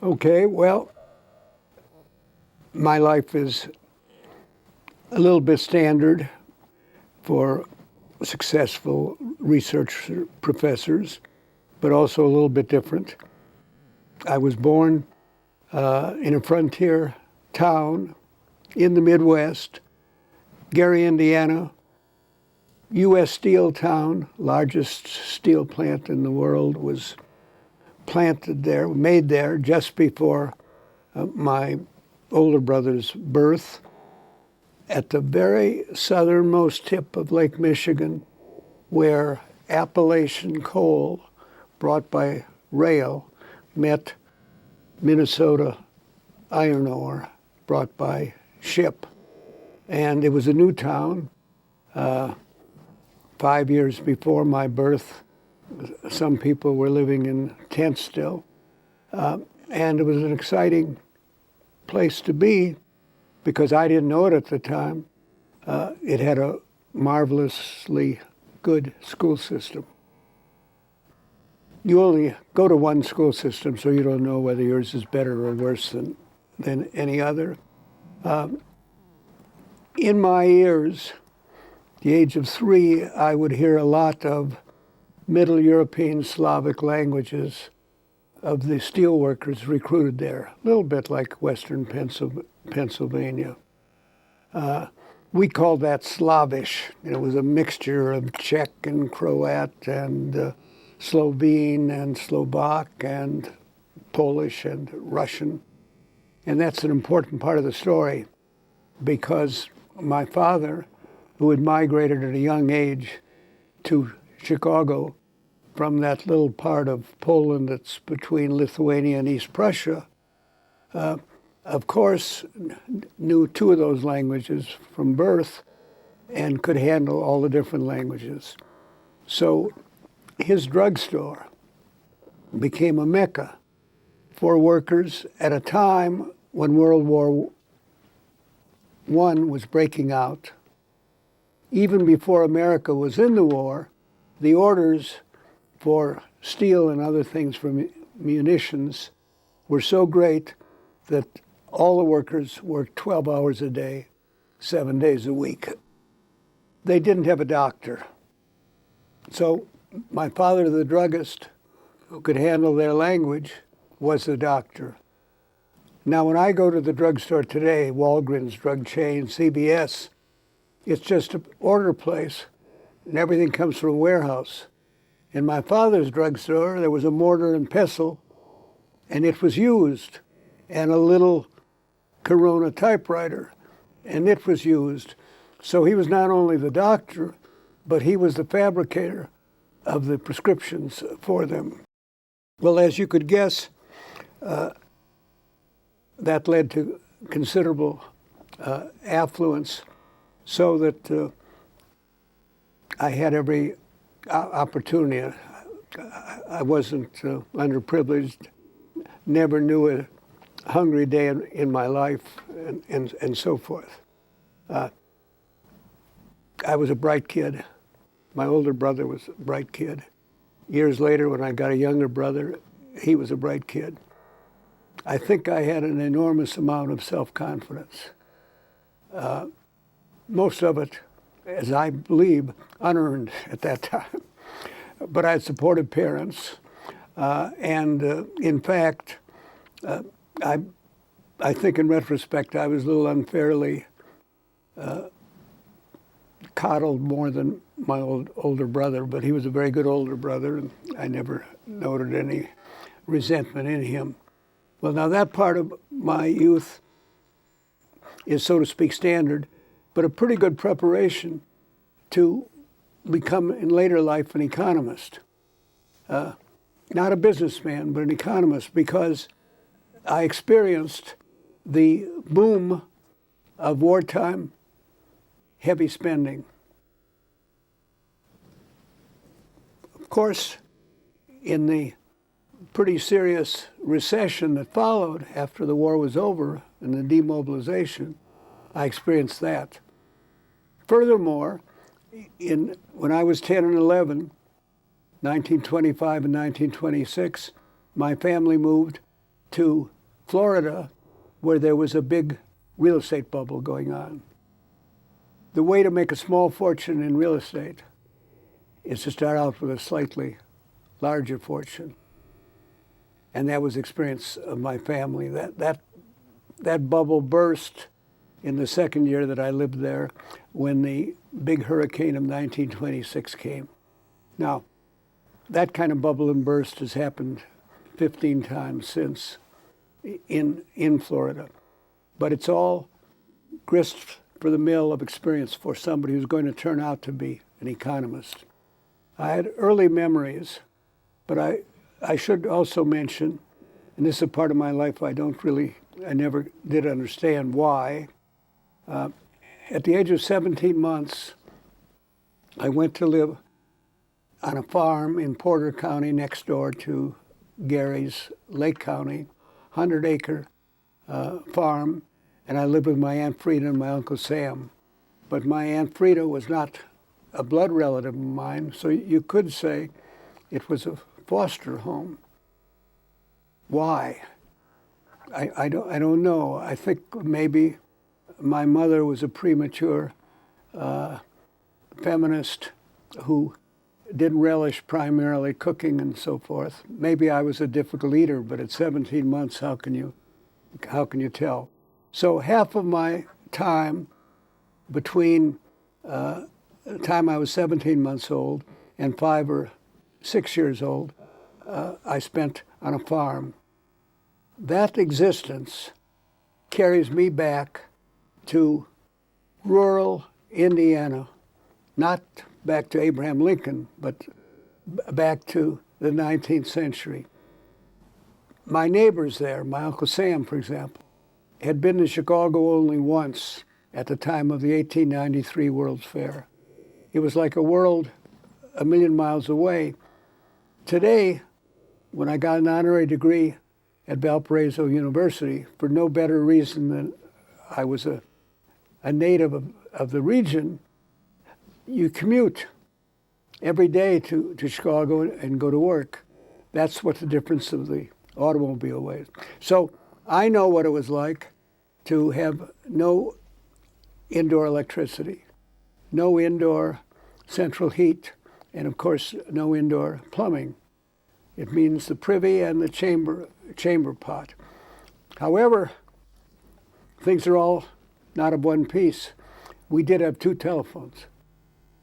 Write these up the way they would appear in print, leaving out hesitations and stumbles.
Okay, well, my life is a little bit standard for successful research professors, but also a little bit different. I was born in a frontier town in the Midwest, Gary, Indiana, U.S. steel town, largest steel plant in the world, was planted there, made there just before my older brother's birth. At the very southernmost tip of Lake Michigan, where Appalachian coal brought by rail met Minnesota iron ore brought by ship. And it was a new town. 5 years before my birth, some people were living in tents still. And it was an exciting place to be because I didn't know it at the time. It had a marvelously good school system. You only go to one school system, so you don't know whether yours is better or worse than any other. In my ears, the age of 3, I would hear a lot of Middle European Slavic languages of the steelworkers recruited there, a little bit like Western Pennsylvania. We called that Slavish. It was a mixture of Czech and Croat and Slovene and Slovak and Polish and Russian. And that's an important part of the story because my father, who had migrated at a young age to Chicago from that little part of Poland that's between Lithuania and East Prussia, of course, knew 2 of those languages from birth and could handle all the different languages. So his drugstore became a mecca for workers at a time when World War I was breaking out. Even before America was in the war, the orders for steel and other things for munitions were so great that all the workers worked 12 hours a day, 7 days a week. They didn't have a doctor. So my father, the druggist, who could handle their language, was the doctor. Now, when I go to the drugstore today, Walgreens drug chain, CVS, it's just an order place, and everything comes from a warehouse. In my father's drugstore, there was a mortar and pestle, and it was used, and a little Corona typewriter, and it was used. So he was not only the doctor, but he was the fabricator of the prescriptions for them. Well, as you could guess, that led to considerable affluence, so that I had every opportunity. I wasn't underprivileged, never knew a hungry day in my life, and so forth. I was a bright kid. My older brother was a bright kid. Years later, when I got a younger brother, he was a bright kid. I think I had an enormous amount of self-confidence. Most of it, as I believe, unearned at that time. But I had supportive parents. And in fact, I think in retrospect, I was a little unfairly coddled more than my older brother, but he was a very good older brother, and I never noted any resentment in him. Well, now that part of my youth is, so to speak, standard, but a pretty good preparation to become, in later life, an economist. Not a businessman, but an economist, because I experienced the boom of wartime heavy spending. Of course, in the pretty serious recession that followed after the war was over and the demobilization, I experienced that. Furthermore, when I was 10 and 11, 1925 and 1926, my family moved to Florida, where there was a big real estate bubble going on. The way to make a small fortune in real estate is to start out with a slightly larger fortune. And that was the experience of my family. That bubble burst in the second year that I lived there when the big hurricane of 1926 came. Now, that kind of bubble and burst has happened 15 times since in Florida. But it's all grist for the mill of experience for somebody who's going to turn out to be an economist. I had early memories, but I should also mention, and this is a part of my life I never did understand why. At the age of 17 months, I went to live on a farm in Porter County next door to Gary's Lake County, 100-acre farm, and I lived with my Aunt Frida and my Uncle Sam. But my Aunt Frida was not a blood relative of mine, so you could say it was a foster home. Why? I don't know. I think maybe my mother was a premature feminist who didn't relish primarily cooking and so forth. Maybe I was a difficult eater, but at 17 months, how can you tell? So half of my time between the time I was 17 months old and 5 or 6 years old, I spent on a farm. That existence carries me back to rural Indiana, not back to Abraham Lincoln, but back to the 19th century. My neighbors there, my Uncle Sam, for example, had been to Chicago only once at the time of the 1893 World's Fair. It was like a world a million miles away. Today, when I got an honorary degree at Valparaiso University, for no better reason than I was a native of the region, you commute every day to Chicago and go to work. That's what the difference of the automobile was. So I know what it was like to have no indoor electricity, no indoor central heat, and of course, no indoor plumbing. It means the privy and the chamber pot. However, things are all not of one piece. We did have 2 telephones.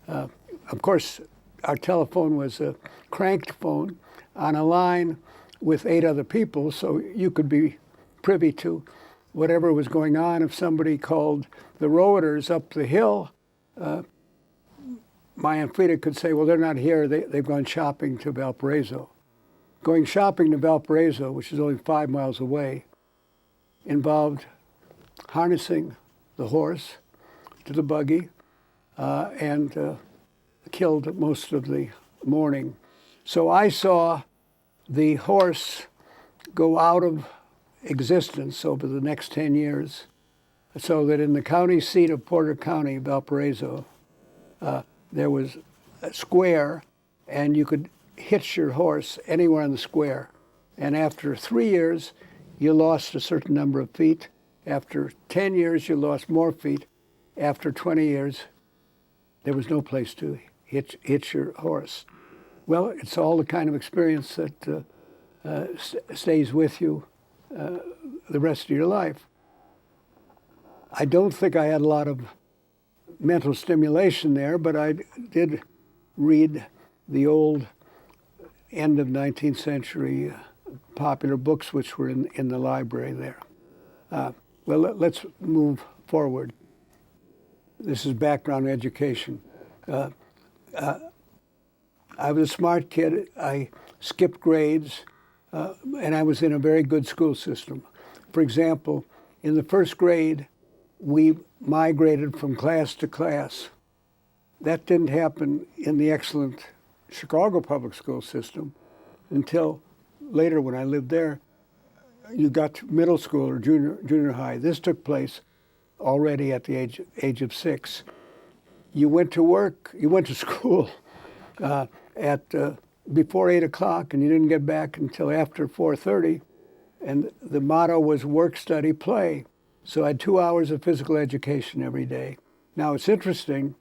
Of course, our telephone was a cranked phone on a line with 8 other people, so you could be privy to whatever was going on. If somebody called the Roeters up the hill, my Aunt Frida could say, well, they're not here, they've gone shopping to Valparaiso. Going shopping to Valparaiso, which is only 5 miles away, involved harnessing the horse to the buggy and killed most of the morning. So I saw the horse go out of existence over the next 10 years, so that in the county seat of Porter County, Valparaiso, there was a square, and you could hitch your horse anywhere on the square. And after 3 years, you lost a certain number of feet. After 10 years, you lost more feet. After 20 years, there was no place to hitch your horse. Well, it's all the kind of experience that stays with you the rest of your life. I don't think I had a lot of mental stimulation there, but I did read the old end of 19th century popular books which were in the library there. Well, let's move forward. This is background education. I was a smart kid. I skipped grades, and I was in a very good school system. For example, in the first grade, we migrated from class to class. That didn't happen in the excellent Chicago public school system until later when I lived there. You got to middle school or junior high. This took place already at the age of 6. You went to school at before 8 o'clock, and you didn't get back until after 4:30, And the motto was work, study, play. So I had 2 hours of physical education every day. Now, it's interesting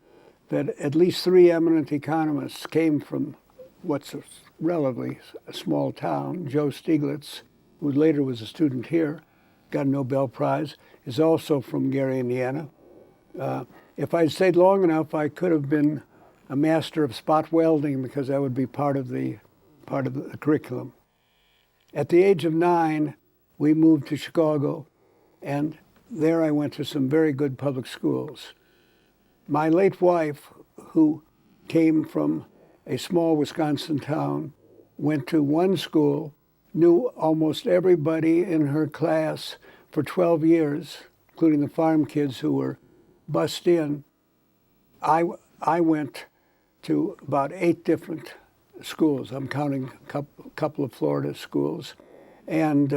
that at least 3 eminent economists came from what's a relatively small town. Joe Stiglitz, who later was a student here, got a Nobel Prize, is also from Gary, Indiana. If I'd stayed long enough, I could have been a master of spot welding because that would be part of the curriculum. At the age of 9, we moved to Chicago, and there I went to some very good public schools. My late wife, who came from a small Wisconsin town, went to one school, knew almost everybody in her class for 12 years, including the farm kids who were bussed in. I went to about 8 different schools. I'm counting a couple of Florida schools. And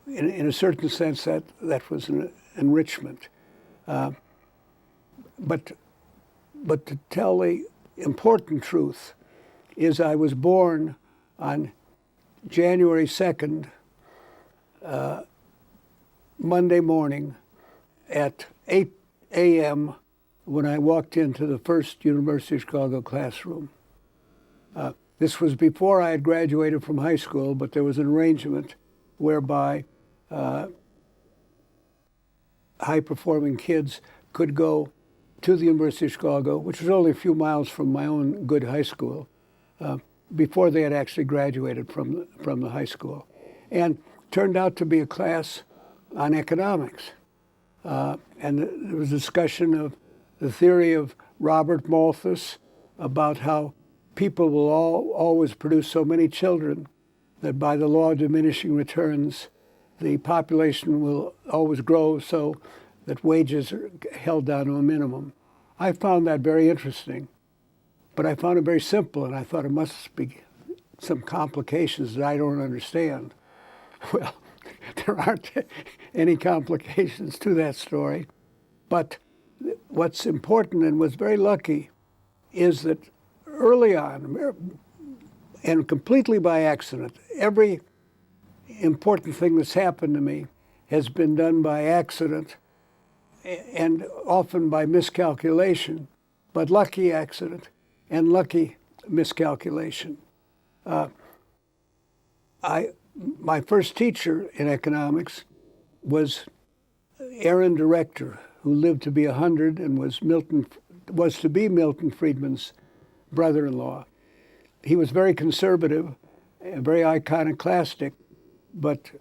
in a certain sense, that was an enrichment. But to tell the important truth is I was born on January 2nd, Monday morning at 8 a.m. when I walked into the first University of Chicago classroom. This was before I had graduated from high school, but there was an arrangement whereby high-performing kids could go to the University of Chicago, which was only a few miles from my own good high school, before they had actually graduated from the high school. And turned out to be a class on economics. And there was discussion of the theory of Robert Malthus about how people will always produce so many children that by the law of diminishing returns, the population will always grow so that wages are held down to a minimum. I found that very interesting, but I found it very simple, and I thought it must be some complications that I don't understand. Well, there aren't any complications to that story, but what's important and was very lucky is that early on, and completely by accident, every important thing that's happened to me has been done by accident and often by miscalculation, but lucky accident and lucky miscalculation. My first teacher in economics was Aaron Director, who lived to be 100 and was to be Milton Friedman's brother-in-law. He was very conservative, very iconoclastic, but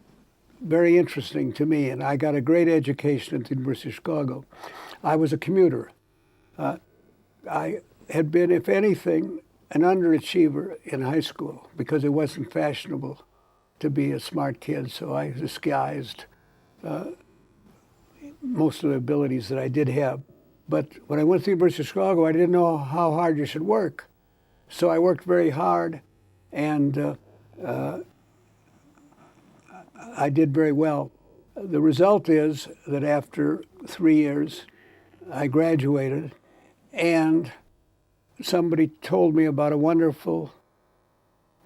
very interesting to me, and I got a great education at the University of Chicago. I was a commuter. I had been, if anything, an underachiever in high school because it wasn't fashionable to be a smart kid, so I disguised most of the abilities that I did have. But when I went to the University of Chicago, I didn't know how hard you should work. So I worked very hard, and I did very well. The result is that after 3 years, I graduated, and somebody told me about a wonderful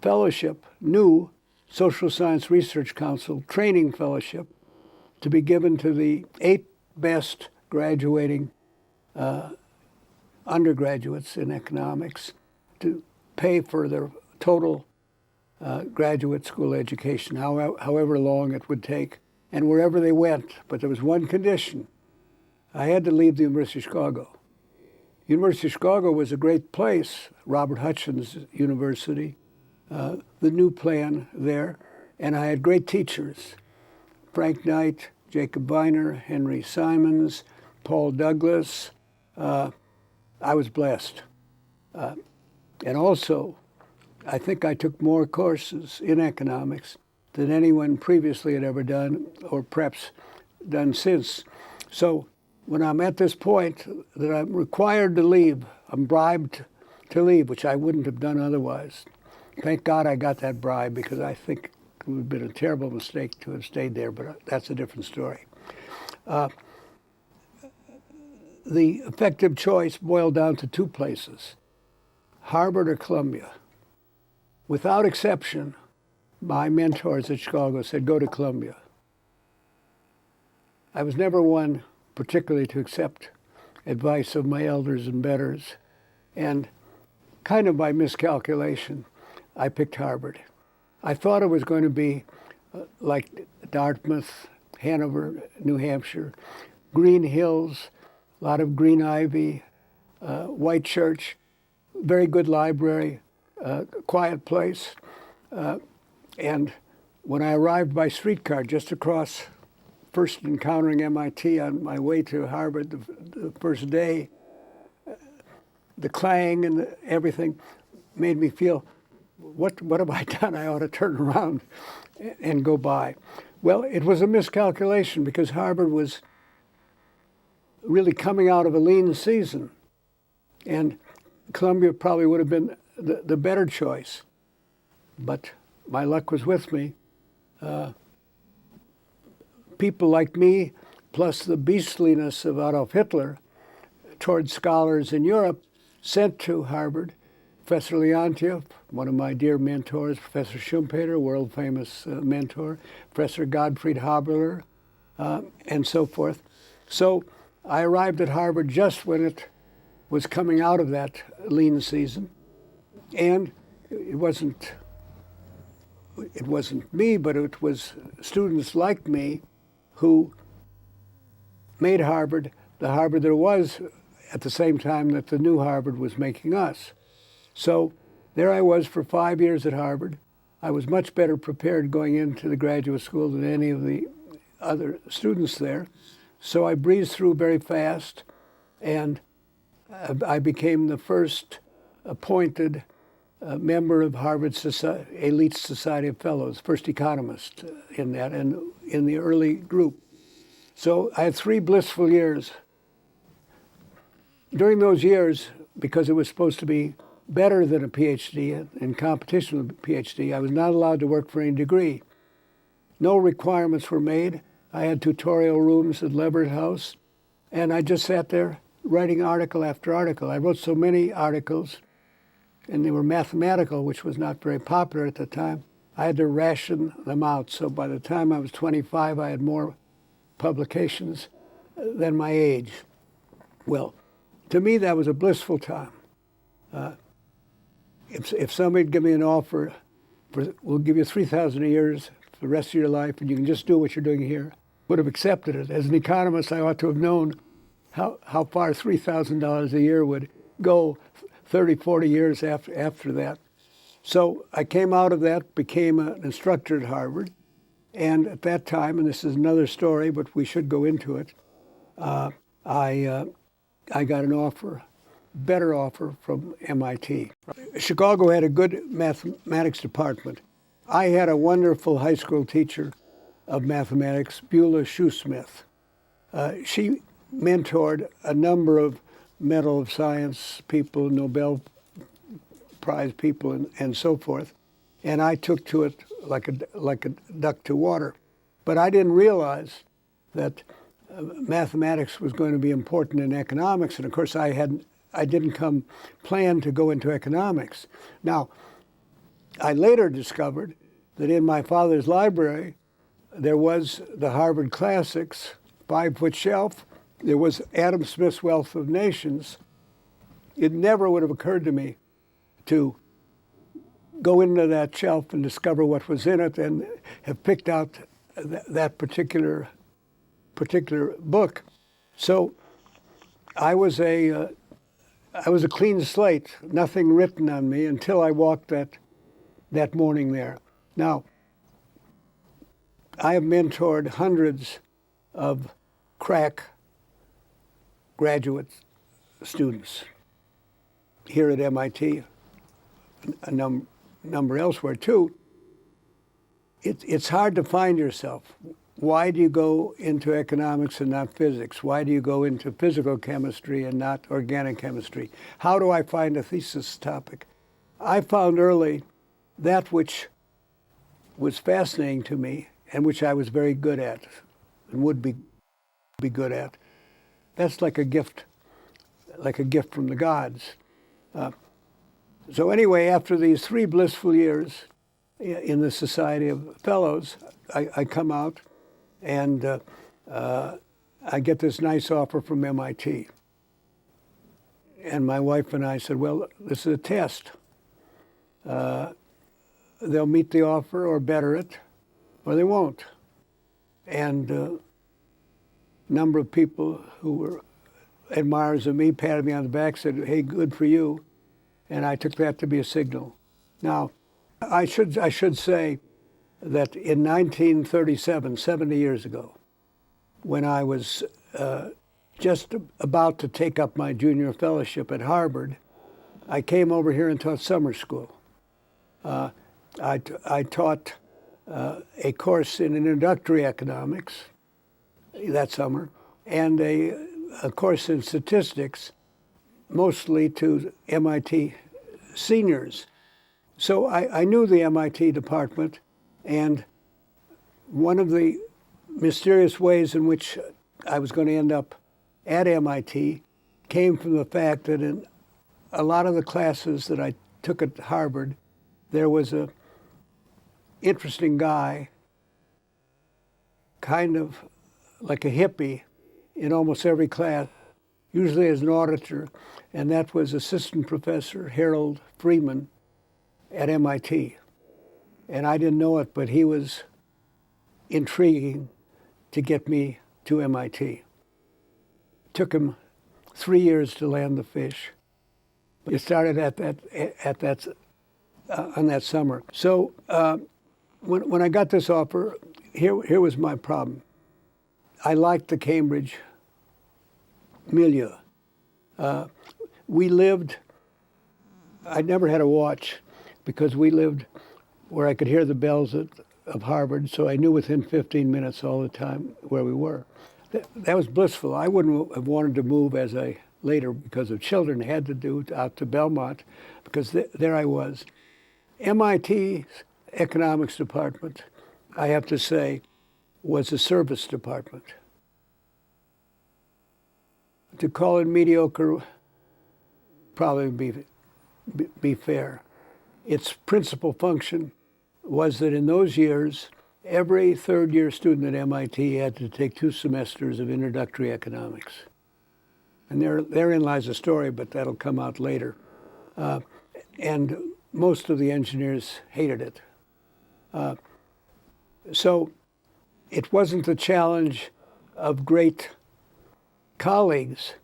fellowship, new Social Science Research Council training fellowship, to be given to the 8 best graduating undergraduates in economics to pay for their total graduate school education, however long it would take, and wherever they went. But there was one condition. I had to leave the University of Chicago. University of Chicago was a great place, Robert Hutchins University, the new plan there, and I had great teachers, Frank Knight, Jacob Viner, Henry Simons, Paul Douglas. I was blessed. And also, I think I took more courses in economics than anyone previously had ever done, or perhaps done since. So when I'm at this point that I'm required to leave, I'm bribed to leave, which I wouldn't have done otherwise. Thank God I got that bribe, because I think it would have been a terrible mistake to have stayed there, but that's a different story. The effective choice boiled down to 2 places, Harvard or Columbia. Without exception, my mentors at Chicago said, go to Columbia. I was never one particularly to accept advice of my elders and betters, and kind of by miscalculation, I picked Harvard. I thought it was going to be like Dartmouth, Hanover, New Hampshire, green hills, a lot of green ivy, white church, very good library, quiet place. And when I arrived by streetcar just across, first encountering MIT on my way to Harvard the first day, the clang and everything made me feel, what have I done? I ought to turn around and go by. Well, it was a miscalculation because Harvard was really coming out of a lean season, and Columbia probably would have been the better choice. But my luck was with me. People like me, plus the beastliness of Adolf Hitler towards scholars in Europe, sent to Harvard Professor Leontief, one of my dear mentors, Professor Schumpeter, world-famous mentor, Professor Gottfried Haberler, and so forth. So I arrived at Harvard just when it was coming out of that lean season, and it wasn't me, but it was students like me who made Harvard the Harvard there was at the same time that the new Harvard was making us. So there I was for 5 years at Harvard. I was much better prepared going into the graduate school than any of the other students there. So I breezed through very fast, and I became the first appointed member of Harvard's elite society of fellows, first economist in that, and in the early group. So I had 3 blissful years. During those years, because it was supposed to be better than a PhD, in competition with a PhD, I was not allowed to work for any degree. No requirements were made. I had tutorial rooms at Leverett House, and I just sat there writing article after article. I wrote so many articles, and they were mathematical, which was not very popular at the time. I had to ration them out, so by the time I was 25, I had more publications than my age. Well, to me, that was a blissful time. If somebody'd give me an offer, we'll give you $3,000 a year for the rest of your life, and you can just do what you're doing here, would have accepted it. As an economist, I ought to have known how far $3,000 a year would go 30, 40 years after that. So I came out of that, became an instructor at Harvard, and at that time, and this is another story, but we should go into it, I got an offer, better offer from MIT. Chicago had a good mathematics department. I had a wonderful high school teacher of mathematics, Beulah Shoesmith. She mentored a number of Medal of Science people, Nobel Prize people, and so forth. And I took to it like a duck to water. But I didn't realize that mathematics was going to be important in economics, and of course I didn't plan to go into economics. Now, I later discovered that in my father's library there was the Harvard Classics 5-foot shelf. There was Adam Smith's Wealth of Nations. It never would have occurred to me to go into that shelf and discover what was in it and have picked out that particular book. So I was a clean slate, nothing written on me until I walked that morning there. Now, I have mentored hundreds of crack graduate students here at MIT, a number elsewhere too. It's hard to find yourself. Why do you go into economics and not physics? Why do you go into physical chemistry and not organic chemistry? How do I find a thesis topic? I found early that which was fascinating to me and which I was very good at and would be good at. That's like a gift from the gods. So anyway, after these 3 blissful years, in the Society of Fellows. I come out and I get this nice offer from MIT. And my wife and I said, well, this is a test. They'll meet the offer or better it, or they won't. And a number of people who were admirers of me patted me on the back, said, hey, good for you. And I took that to be a signal. Now, I should say that in 1937, 70 years ago, when I was just about to take up my junior fellowship at Harvard, I came over here and taught summer school. I taught a course in introductory economics that summer, and a course in statistics, mostly to MIT seniors. So I knew the MIT department, and one of the mysterious ways in which I was going to end up at MIT came from the fact that in a lot of the classes that I took at Harvard, there was a interesting guy, kind of like a hippie, in almost every class, usually as an auditor, and that was Assistant Professor Harold Freeman at MIT. And I didn't know it, but he was intriguing to get me to MIT. Took him 3 years to land the fish. It started on that summer. So when I got this offer, here was my problem. I liked the Cambridge milieu. We lived, I never had a watch because we lived where I could hear the bells of Harvard, so I knew within 15 minutes all the time where we were. That was blissful. I wouldn't have wanted to move as I later, because of children, had to do out to Belmont, because there I was. MIT's economics department, I have to say, was a service department. To call it mediocre probably be fair. Its principal function was that in those years, every third-year student at MIT had to take 2 semesters of introductory economics. And therein lies a story, but that'll come out later. And most of the engineers hated it. So it wasn't the challenge of great colleagues.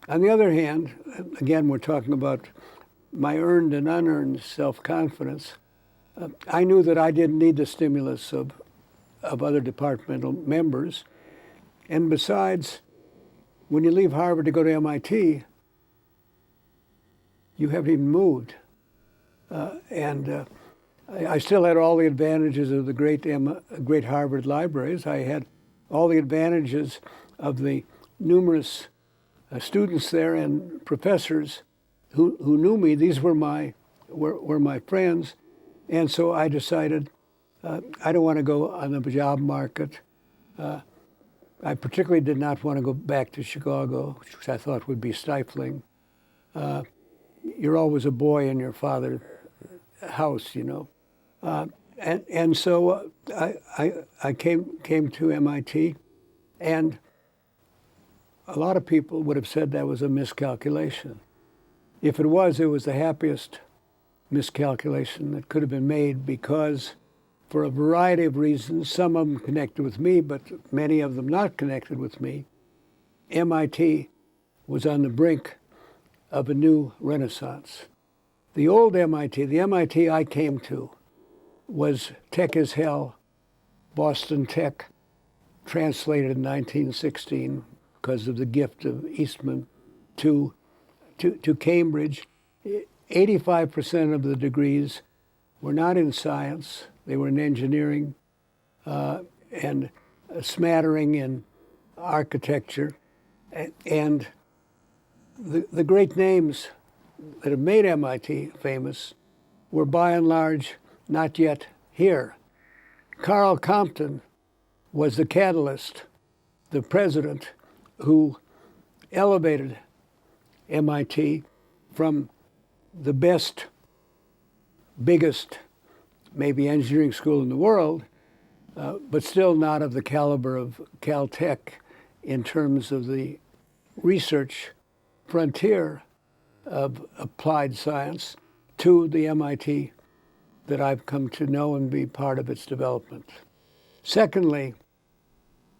On the other hand, again, we're talking about my earned and unearned self-confidence. I knew that I didn't need the stimulus of other departmental members. And besides, when you leave Harvard to go to MIT, you haven't even moved. I still had all the advantages of the great Harvard libraries. I had all the advantages of the numerous students there and professors who knew me. These were my friends. And so I decided I don't want to go on the job market. I particularly did not want to go back to Chicago, which I thought would be stifling. You're always a boy in your father's house, you know. And so I came to MIT, and a lot of people would have said that was a miscalculation. If it was the happiest miscalculation that could have been made, because for a variety of reasons, some of them connected with me, but many of them not connected with me, MIT was on the brink of a new renaissance. The old MIT, the MIT I came to, was tech as hell, Boston Tech, translated in 1916 because of the gift of Eastman to Cambridge. 85% of the degrees were not in science, they were in engineering, and a smattering in architecture. And the great names that have made MIT famous were by and large not yet here. Carl Compton was the catalyst, the president who elevated MIT from the best, biggest maybe engineering school in the world, but still not of the caliber of Caltech in terms of the research frontier of applied science to the MIT that I've come to know and be part of its development. Secondly,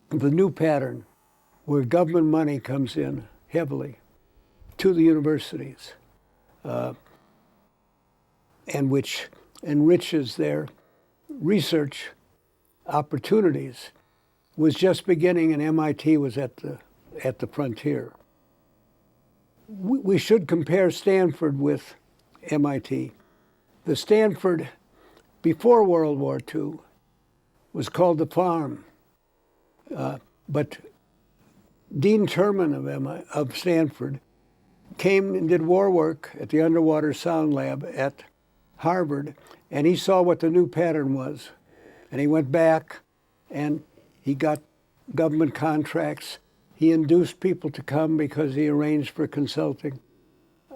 the new pattern where government money comes in heavily to the universities and which enriches their research opportunities was just beginning, and MIT was at the frontier. We should compare Stanford with MIT. The Stanford before World War II was called the Farm, but Dean Terman of Stanford came and did war work at the Underwater Sound Lab at Harvard, and he saw what the new pattern was. And he went back and he got government contracts. He induced people to come because he arranged for consulting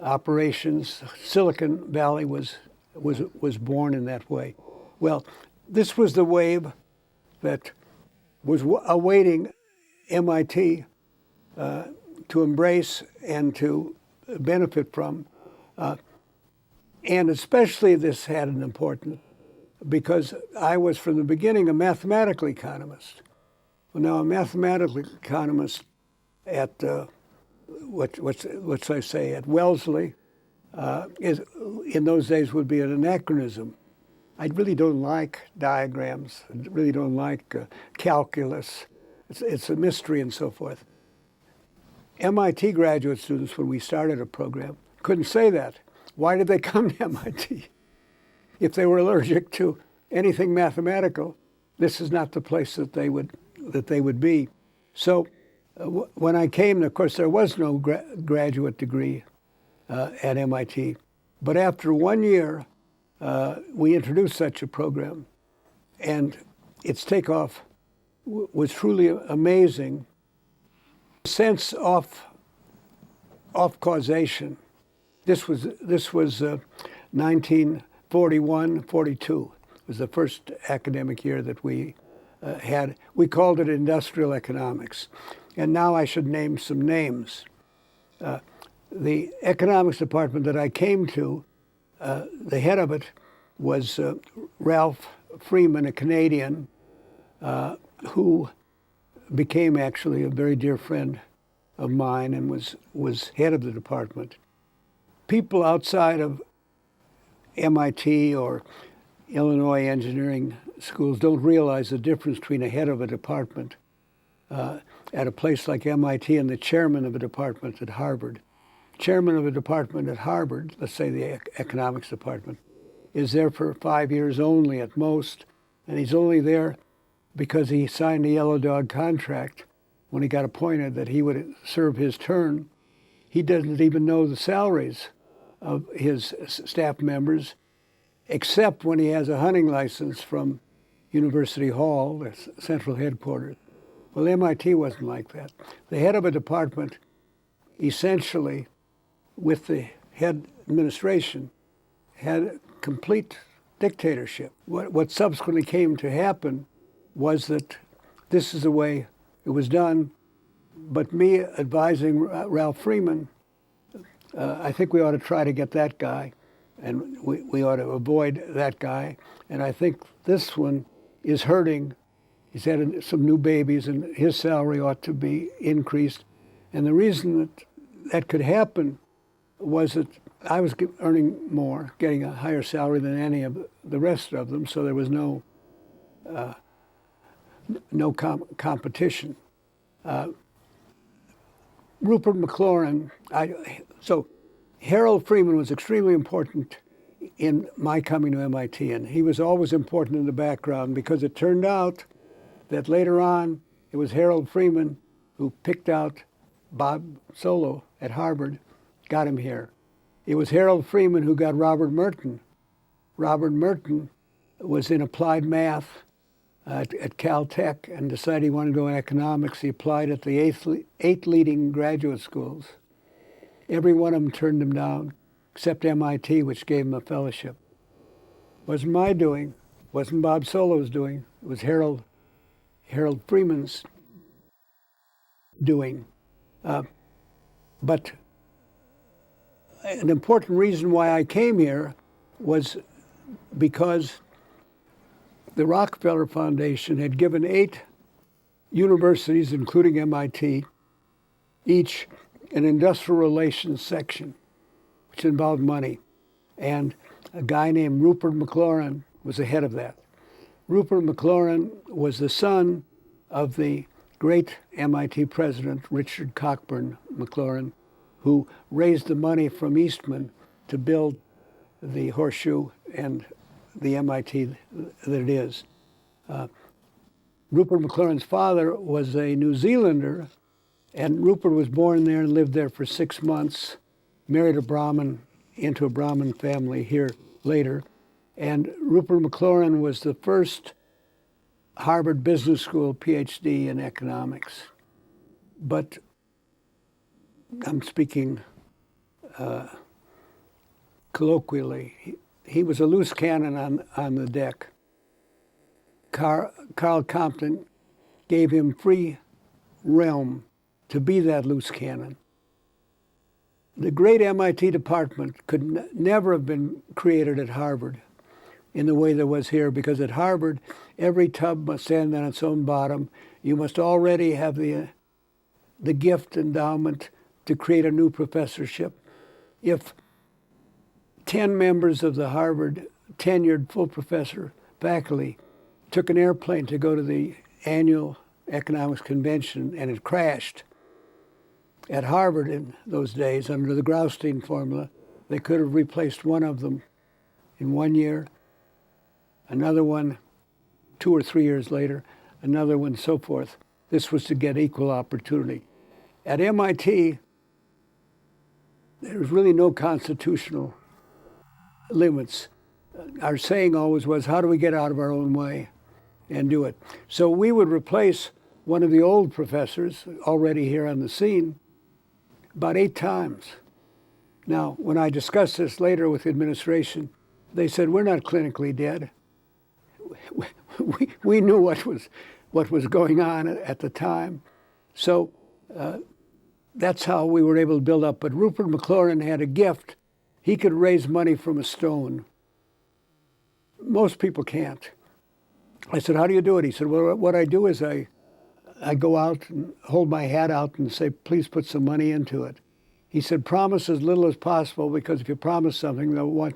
operations. Silicon Valley was born in that way. Well, this was the wave that was awaiting MIT to embrace and to benefit from. And especially this had an importance because I was from the beginning a mathematical economist. Well, now a mathematical economist at what's I say at Wellesley is in those days would be an anachronism. I really don't like diagrams. I really don't like calculus. It's a mystery and so forth. MIT graduate students, when we started a program, couldn't say that. Why did they come to MIT? If they were allergic to anything mathematical, this is not the place that they would be. So when I came, of course, there was no graduate degree at MIT. But after 1 year, we introduced such a program, and its takeoff was truly amazing. Sense off causation. This was 1941, 42. It was the first academic year that we had. We called it industrial economics. And now I should name some names. The economics department that I came to, the head of it was Ralph Freeman, a Canadian, who became actually a very dear friend of mine and was head of the department. People outside of MIT or Illinois engineering schools don't realize the difference between a head of a department at a place like MIT and the chairman of a department at Harvard. Chairman of a department at Harvard, let's say the economics department, is there for 5 years only at most, and he's only there because he signed a yellow dog contract when he got appointed that he would serve his term. He doesn't even know the salaries of his staff members, except when he has a hunting license from University Hall, the central headquarters. Well, MIT wasn't like that. The head of a department, essentially, with the head administration, had complete dictatorship. What subsequently came to happen was that this is the way it was done, but me advising Ralph Freeman, I think we ought to try to get that guy, and we ought to avoid that guy. And I think this one is hurting. He's had some new babies, and his salary ought to be increased. And the reason that that could happen was that I was earning more, getting a higher salary than any of the rest of them, so there was no competition. Rupert McLaurin, so Harold Freeman was extremely important in my coming to MIT, and he was always important in the background because it turned out that later on it was Harold Freeman who picked out Bob Solow at Harvard, got him here. It was Harold Freeman who got Robert Merton. Robert Merton was in applied math at Caltech and decided he wanted to go in economics. He applied at the eight leading graduate schools. Every one of them turned him down, except MIT, which gave him a fellowship. It was my doing wasn't Bob Solo's doing. It was Harold Freeman's doing. But an important reason why I came here was because the Rockefeller Foundation had given 8 universities, including MIT, each an industrial relations section, which involved money. And a guy named Rupert McLaurin was the head of that. Rupert McLaurin was the son of the great MIT president, Richard Cockburn McLaurin, who raised the money from Eastman to build the Horseshoe and the MIT that it is. Rupert McLaurin's father was a New Zealander, and Rupert was born there and lived there for 6 months, married a Brahmin into a Brahmin family here later. And Rupert McLaurin was the first Harvard Business School PhD in economics. But I'm speaking colloquially. He was a loose cannon on the deck. Carl Compton gave him free realm to be that loose cannon. The great MIT department could never have been created at Harvard in the way there was here, because at Harvard, every tub must stand on its own bottom. You must already have the gift endowment to create a new professorship. If 10 members of the Harvard tenured full professor faculty took an airplane to go to the annual economics convention and it crashed, at Harvard in those days, under the Graustein formula, they could have replaced one of them in 1 year, another one 2 or 3 years later, another one, so forth. This was to get equal opportunity. At MIT, there was really no constitutional limits. Our saying always was, how do we get out of our own way and do it? So we would replace one of the old professors already here on the scene about 8 times. Now, when I discussed this later with the administration, they said, we're not clinically dead. We knew what was going on at the time. So that's how we were able to build up. But Rupert McLaurin had a gift. He could raise money from a stone. Most people can't. I said, how do you do it? He said, well, what I do is I go out and hold my hat out and say, please put some money into it. He said, promise as little as possible, because if you promise something, they'll want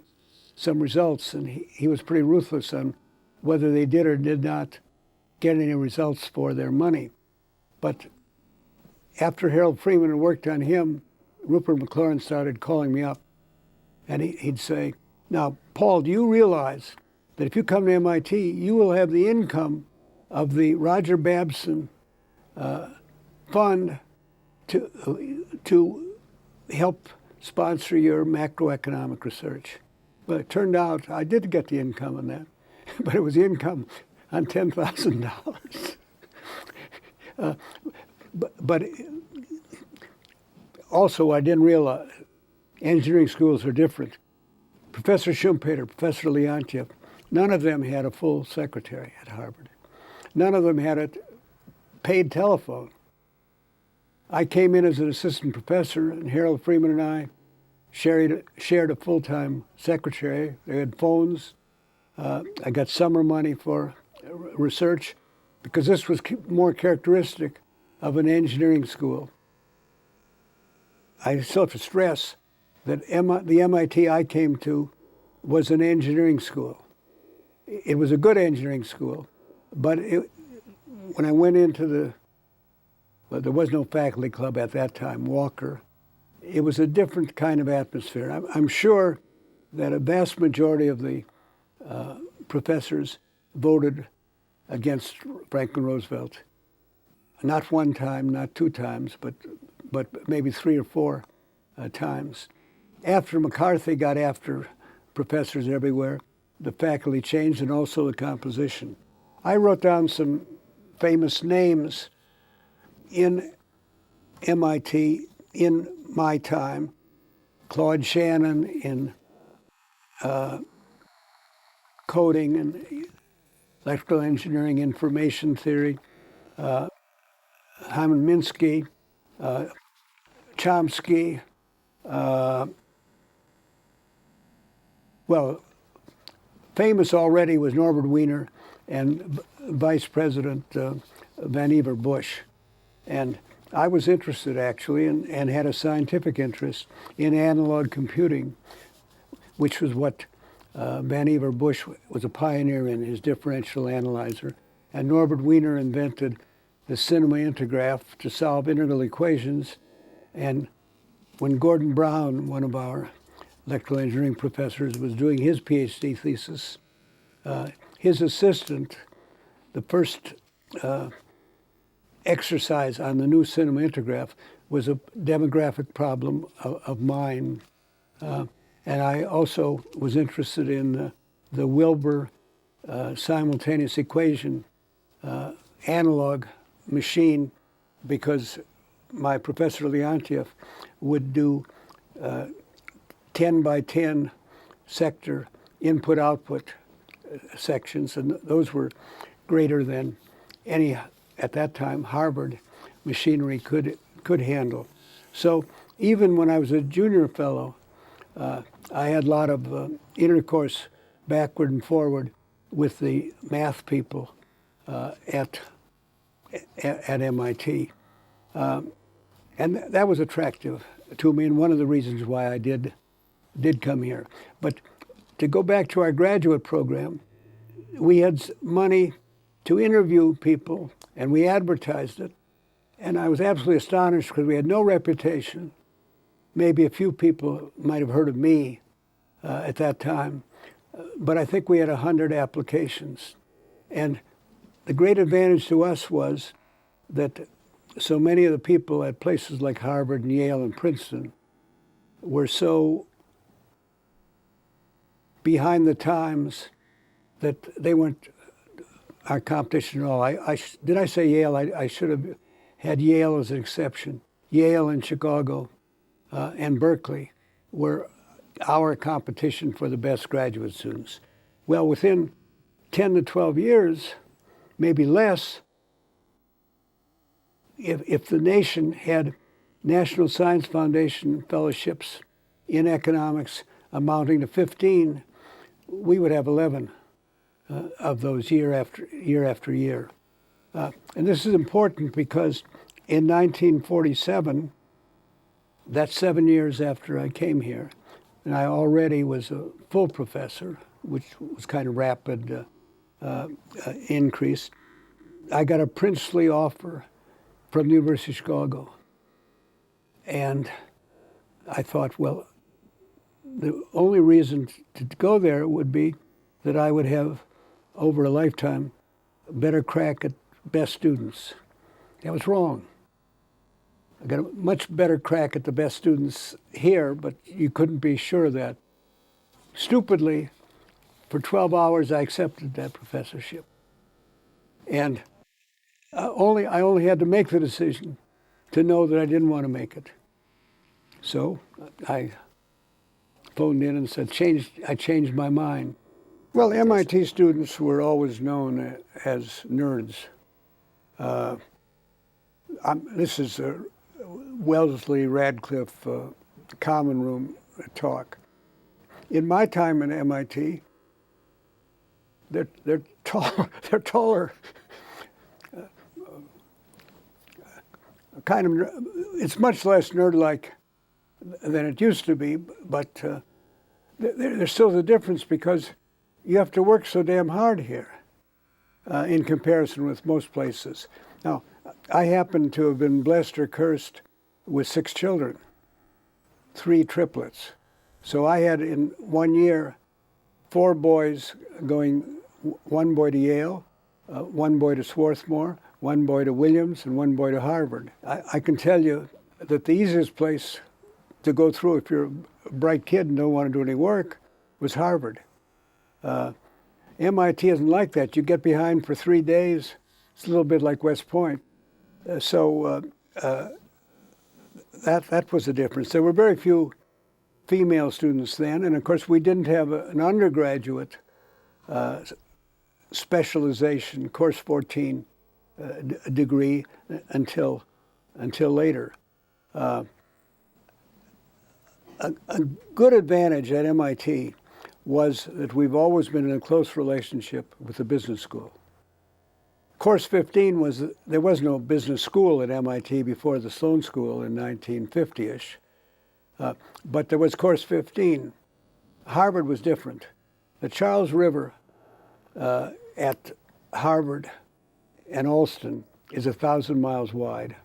some results. And he was pretty ruthless on whether they did or did not get any results for their money. But after Harold Freeman had worked on him, Rupert McLaurin started calling me up. And he'd say, now, Paul, do you realize that if you come to MIT, you will have the income of the Roger Babson fund to help sponsor your macroeconomic research? But it turned out I did get the income on that, but it was the income on $10,000. But also I didn't realize engineering schools are different. Professor Schumpeter, Professor Leontiev, none of them had a full secretary at Harvard. None of them had a paid telephone. I came in as an assistant professor, and Harold Freeman and I shared a full-time secretary. They had phones. I got summer money for research, because this was more characteristic of an engineering school. I still have to stress that the MIT I came to was an engineering school. It was a good engineering school, but when I went into there was no faculty club at that time, Walker. It was a different kind of atmosphere. I'm sure that a vast majority of the professors voted against Franklin Roosevelt. Not one time, not 2 times, but maybe 3 or 4 times. After McCarthy got after professors everywhere, the faculty changed, and also the composition. I wrote down some famous names in MIT in my time. Claude Shannon in coding, and electrical engineering, information theory, Hyman Minsky, Chomsky, well, famous already was Norbert Wiener and Vice President Vannevar Bush. And I was interested actually and had a scientific interest in analog computing, which was what Vannevar Bush was a pioneer in, his differential analyzer. And Norbert Wiener invented the cinema integraph to solve integral equations. And when Gordon Brown, one of our electrical engineering professors, was doing his PhD thesis, his assistant, the first exercise on the new cinema integraph was a demographic problem of mine. And I also was interested in the Wilbur simultaneous equation analog machine, because my professor Leontiev would do 10 by 10 sector input-output sections, and those were greater than any, at that time, Harvard machinery could handle. So even when I was a junior fellow, I had a lot of intercourse backward and forward with the math people at MIT. And that was attractive to me, and one of the reasons why I did come here. But to go back to our graduate program, we had money to interview people, and we advertised it. And I was absolutely astonished because we had no reputation. Maybe a few people might have heard of me at that time, but I think we had 100 applications. And the great advantage to us was that so many of the people at places like Harvard and Yale and Princeton were so behind the times that they weren't our competition at all. Did I say Yale? I should have had Yale as an exception. Yale and Chicago and Berkeley were our competition for the best graduate students. Well, within 10 to 12 years, maybe less, if the nation had National Science Foundation fellowships in economics amounting to 15, we would have 11 of those year after year. And this is important because in 1947, that's 7 years after I came here, and I already was a full professor, which was kind of rapid increase. I got a princely offer from the University of Chicago. And I thought, well, the only reason to go there would be that I would have, over a lifetime, a better crack at best students. That was wrong. I got a much better crack at the best students here, but you couldn't be sure of that. Stupidly, for 12 hours, I accepted that professorship. And I only had to make the decision to know that I didn't want to make it. So I phoned in and said, I changed my mind. Well, MIT students were always known as nerds. This is a Wellesley Radcliffe common room talk. In my time at MIT, they're taller. Kind of, it's much less nerd-like than it used to be, but there's still the difference because you have to work so damn hard here in comparison with most places. Now, I happen to have been blessed or cursed with 6 children, 3 triplets. So I had in 1 year 4 boys going, 1 boy to Yale, 1 boy to Swarthmore, 1 boy to Williams, and 1 boy to Harvard. I can tell you that the easiest place to go through if you're a bright kid and don't want to do any work was Harvard. MIT isn't like that. You get behind for 3 days. It's a little bit like West Point. So that was the difference. There were very few female students then, and of course we didn't have an undergraduate specialization, course 14 degree until later. A good advantage at MIT was that we've always been in a close relationship with the business school. Course 15 was, there was no business school at MIT before the Sloan School in 1950-ish, but there was Course 15. Harvard was different. The Charles River at Harvard and Alston is 1,000 miles wide.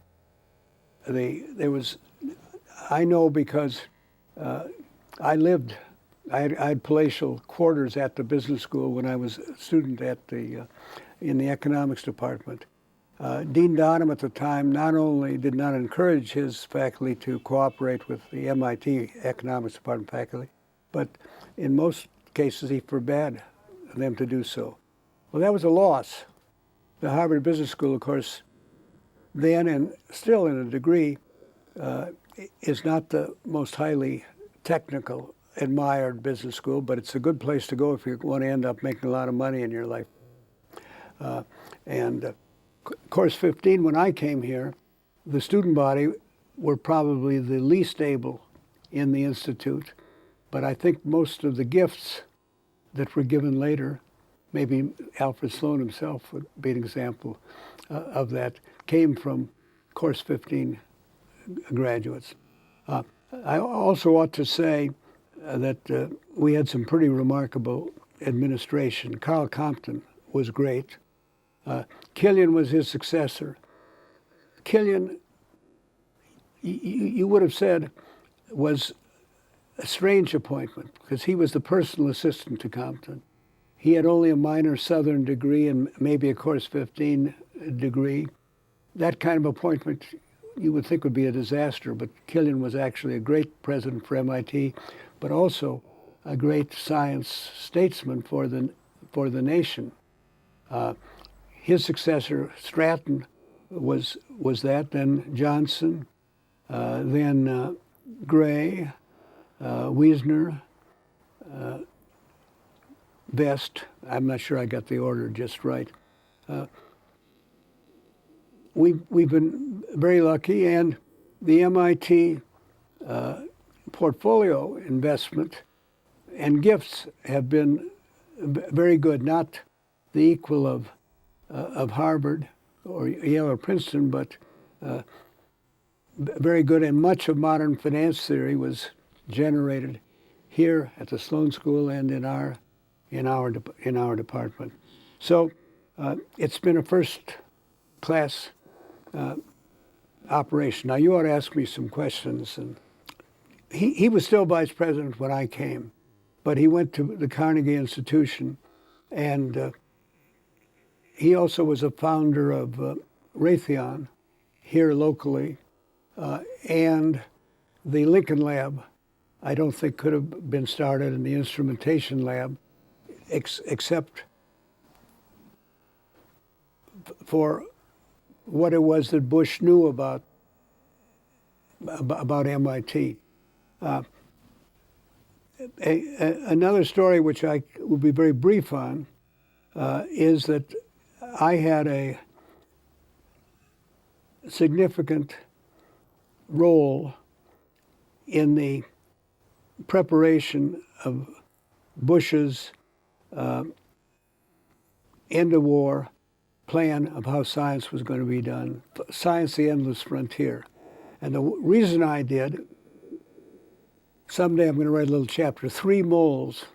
I know because I had palatial quarters at the business school when I was a student in the economics department. Dean Donham at the time not only did not encourage his faculty to cooperate with the MIT economics department faculty, but in most cases he forbade them to do so. Well, that was a loss. The Harvard Business School, of course, then and still in a degree, is not the most highly technical, admired business school, but it's a good place to go if you want to end up making a lot of money in your life. Course 15, when I came here, the student body were probably the least able in the institute, but I think most of the gifts that were given later, maybe Alfred Sloan himself would be an example of that, came from Course 15 graduates. I also ought to say that we had some pretty remarkable administration. Carl Compton was great. Killian was his successor. Killian, you would have said, was a strange appointment because he was the personal assistant to Compton. He had only a minor Southern degree and maybe a Course 15 degree. That kind of appointment you would think would be a disaster, but Killian was actually a great president for MIT, but also a great science statesman for the nation. His successor, Stratton, was that, then Johnson, then Gray, Wiesner, Vest. I'm not sure I got the order just right. We've been very lucky, and the MIT portfolio investment and gifts have been very good, not the equal of Harvard or Yale or Princeton, but very good. And much of modern finance theory was generated here at the Sloan School and in our department. So it's been a first-class operation. Now you ought to ask me some questions. And he was still vice president when I came, but he went to the Carnegie Institution, and he also was a founder of Raytheon here locally, and the Lincoln Lab, I don't think could have been started in the instrumentation lab except for what it was that Bush knew about MIT. Another story which I will be very brief on is that I had a significant role in the preparation of Bush's end of war plan of how science was going to be done, Science, the Endless Frontier. And the reason I did, someday I'm going to write a little chapter, 3 moles.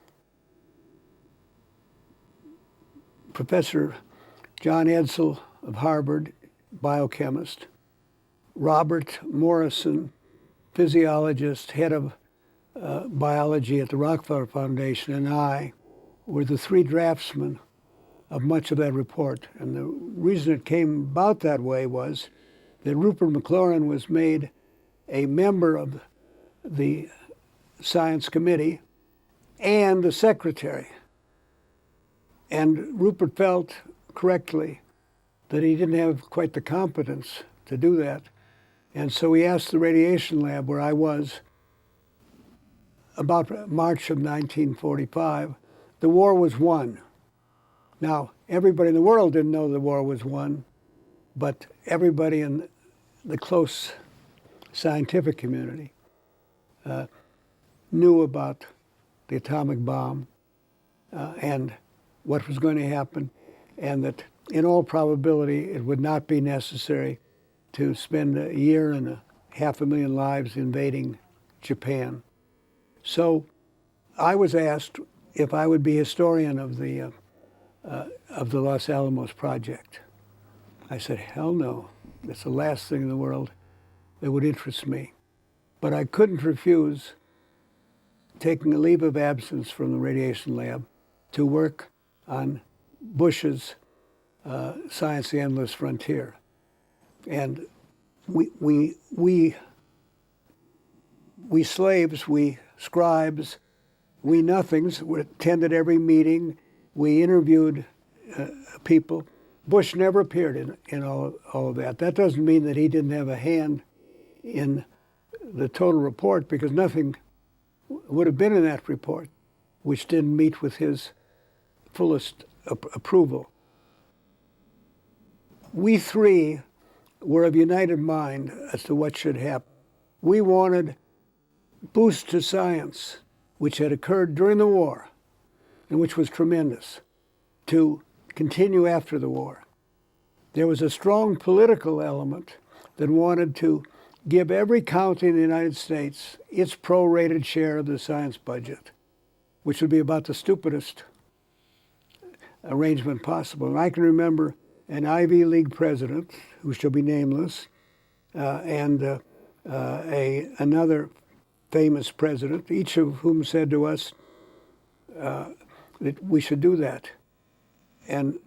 Professor John Edsall of Harvard, biochemist, Robert Morrison, physiologist, head of biology at the Rockefeller Foundation, and I were the 3 draftsmen of much of that report. And the reason it came about that way was that Rupert McLaurin was made a member of the science committee and the secretary. And Rupert felt correctly that he didn't have quite the competence to do that. And so he asked the radiation lab where I was about March of 1945. The war was won. Now, everybody in the world didn't know the war was won, but everybody in the close scientific community knew about the atomic bomb and what was going to happen, and that in all probability it would not be necessary to spend a year and 500,000 lives invading Japan. So I was asked if I would be historian of the Los Alamos project. I said, hell no. That's the last thing in the world that would interest me. But I couldn't refuse taking a leave of absence from the radiation lab to work on Bush's Science: The Endless Frontier. And we slaves, we scribes, we nothings, we attended every meeting, we interviewed people. Bush never appeared in all of that. That doesn't mean that he didn't have a hand in the total report, because nothing would have been in that report which didn't meet with his fullest approval. We three were of united mind as to what should happen. We wanted boost to science, which had occurred during the war, and which was tremendous, to continue after the war. There was a strong political element that wanted to give every county in the United States its prorated share of the science budget, which would be about the stupidest arrangement possible. And I can remember an Ivy League president, who shall be nameless, and another famous president, each of whom said to us that we should do that. And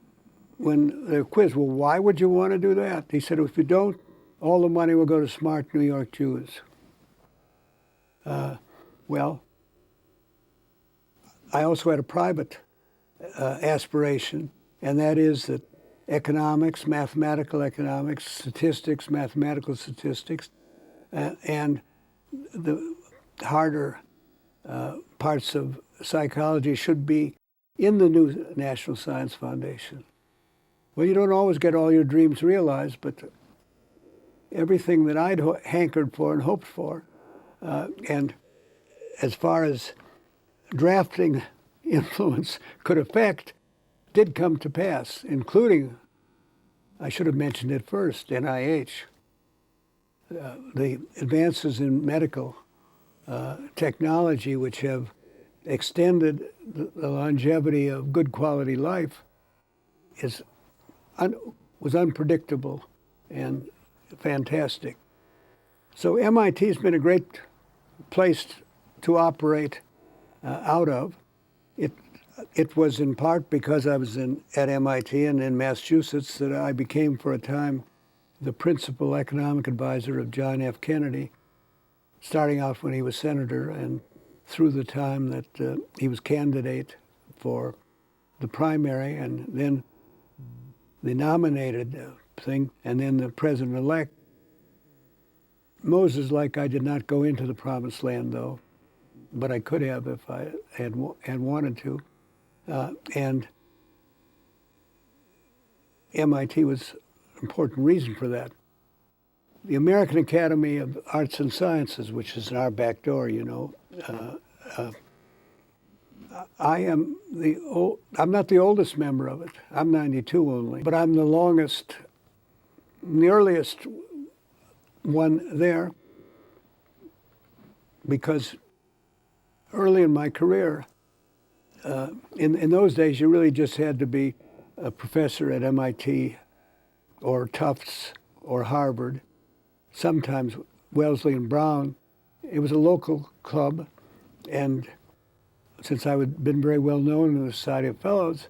when they're quizzed, well, why would you want to do that? He said, if you don't, all the money will go to smart New York Jews. Well, I also had a private aspiration, and that is that economics, mathematical economics, statistics, mathematical statistics, and the harder parts of psychology should be in the new National Science Foundation. Well, you don't always get all your dreams realized, but everything that I'd hankered for and hoped for, and as far as drafting influence could affect, did come to pass, including, I should have mentioned it first, NIH. The advances in medical technology, which have extended the longevity of good quality life, was unpredictable and fantastic. So MIT has been a great place to operate out of. It was in part because I was at MIT and in Massachusetts that I became, for a time, the principal economic advisor of John F. Kennedy, starting off when he was senator and through the time that he was candidate for the primary, and then the nominated thing, and then the president-elect. Moses, like I did not go into the promised land, though, but I could have if I had wanted to. And MIT was an important reason for that. The American Academy of Arts and Sciences, which is in our back door, you know, I'm not the oldest member of it. I'm 92 only, but I'm the longest, the earliest one there, because early in my career, in those days, you really just had to be a professor at MIT or Tufts or Harvard, sometimes Wellesley and Brown. It was a local club, and since I had been very well known in the Society of Fellows,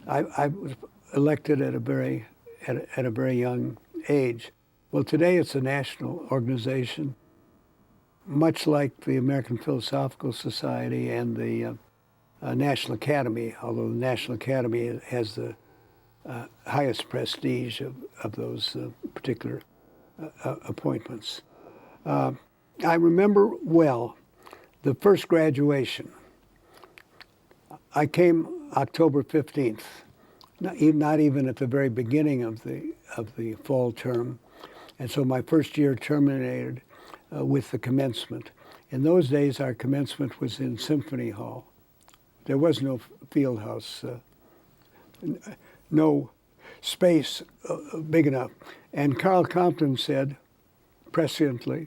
I was elected at a very young age. Well, today it's a national organization, much like the American Philosophical Society and the National Academy, although the National Academy has the highest prestige of those particular appointments. I remember well the first graduation. I came October 15th, not even at the very beginning of the fall term. And so my first year terminated with the commencement. In those days, our commencement was in Symphony Hall. There was no field house, no space big enough. And Carl Compton said, presciently,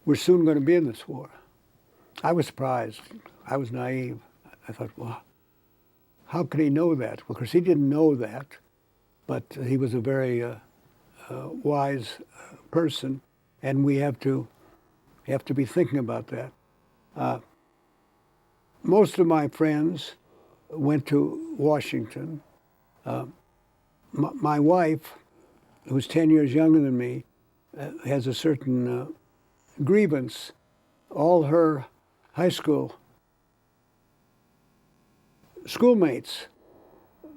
we're soon going to be in this war. I was surprised. I was naive. I thought, well, how could he know that? Well, of course, he didn't know that, but he was a very wise person, and we have to be thinking about that. Most of my friends went to Washington. My wife, who's 10 years younger than me, has a certain grievance. All her high school schoolmates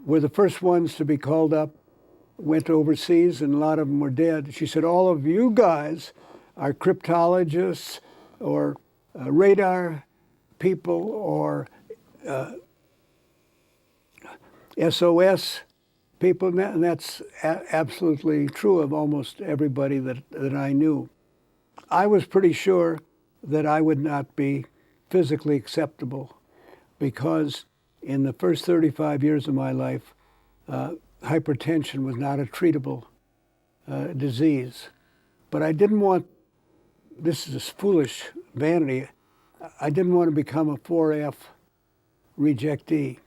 were the first ones to be called up, went overseas, and a lot of them were dead. She said, all of you guys are cryptologists or radar people or SOS people, and that's absolutely true of almost everybody that I knew. I was pretty sure that I would not be physically acceptable because in the first 35 years of my life, hypertension was not a treatable disease. But I didn't want, this is foolish vanity, I didn't want to become a 4F rejectee.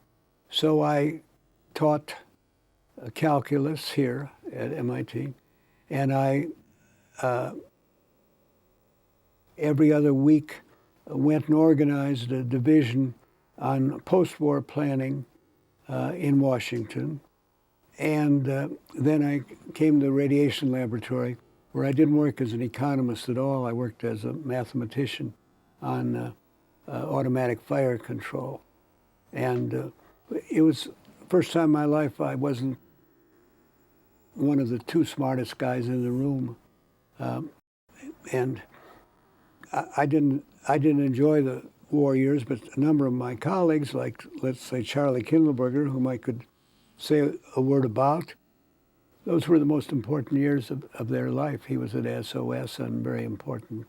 So I taught calculus here at MIT, and I, every other week, went and organized a division on post-war planning in Washington. And then I came to the radiation laboratory, where I didn't work as an economist at all. I worked as a mathematician on automatic fire control. And it was the first time in my life I wasn't one of the two smartest guys in the room. And I didn't enjoy the war years, but a number of my colleagues, like let's say Charlie Kindleberger, whom I could say a word about, those were the most important years of their life. He was at SOS and very important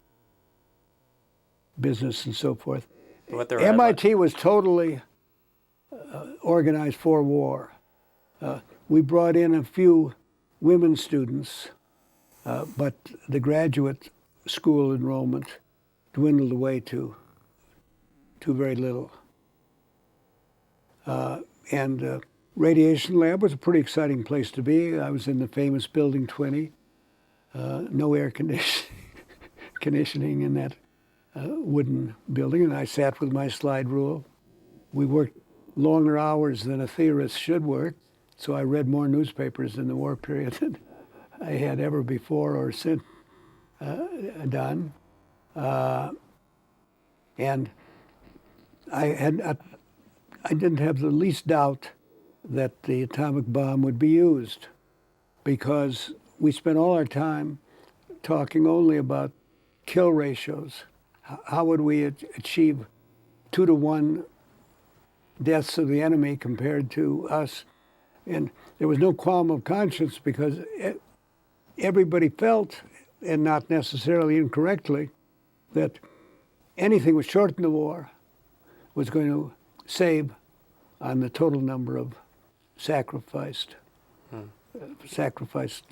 business and so forth. MIT was totally organized for war. We brought in a few women students, but the graduate school enrollment dwindled away to very little. And radiation lab was a pretty exciting place to be. I was in the famous Building 20. No air conditioning in that wooden building, and I sat with my slide rule. We worked longer hours than a theorist should work, so I read more newspapers in the war period than I had ever before or since done. And I didn't have the least doubt that the atomic bomb would be used, because we spent all our time talking only about kill ratios. How would we achieve 2-to-1 deaths of the enemy compared to us? And there was no qualm of conscience, because everybody felt, and not necessarily incorrectly, that anything which shortened the war was going to save on the total number of sacrificed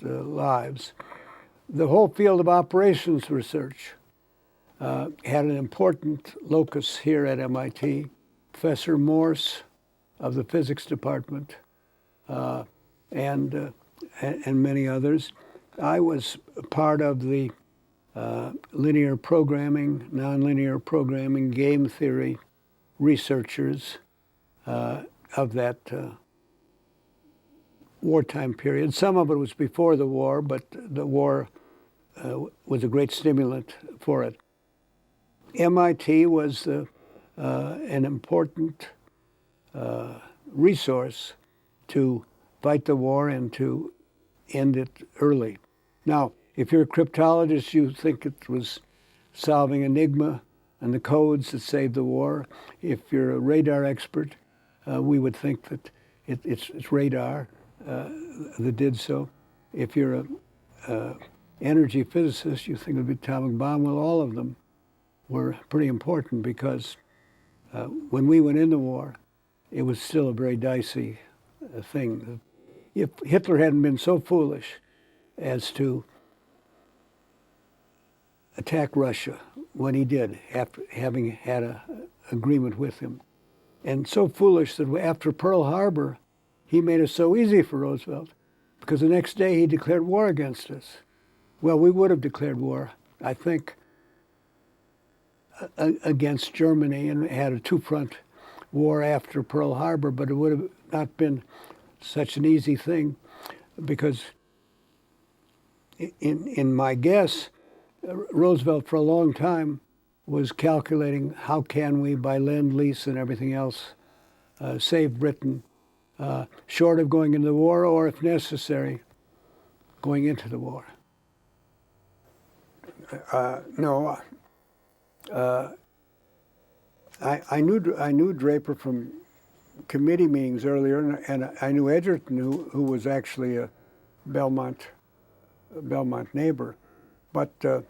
lives. The whole field of operations research had an important locus here at MIT. Professor Morse of the physics department and many others. I was part of the linear programming, nonlinear programming, game theory researchers of that wartime period. Some of it was before the war, but the war was a great stimulant for it. MIT was an important resource to fight the war and to end it early. Now, if you're a cryptologist, you think it was solving Enigma and the codes that saved the war. If you're a radar expert, we would think that it's radar that did so. If you're a energy physicist, you think of the atomic bomb. Well, all of them were pretty important because when we went into war, it was still a very dicey thing. If Hitler hadn't been so foolish as to attack Russia when he did, after having had an agreement with him, and so foolish that after Pearl Harbor, he made it so easy for Roosevelt, because the next day he declared war against us. Well, we would have declared war, I think, against Germany and had a two-front war after Pearl Harbor, but it would have not been such an easy thing, because in my guess, Roosevelt for a long time was calculating how can we, by Lend-Lease and everything else, save Britain, short of going into the war, or if necessary, going into the war. No, I knew Draper from committee meetings earlier, and I knew Edgerton, who was actually a Belmont neighbor, but the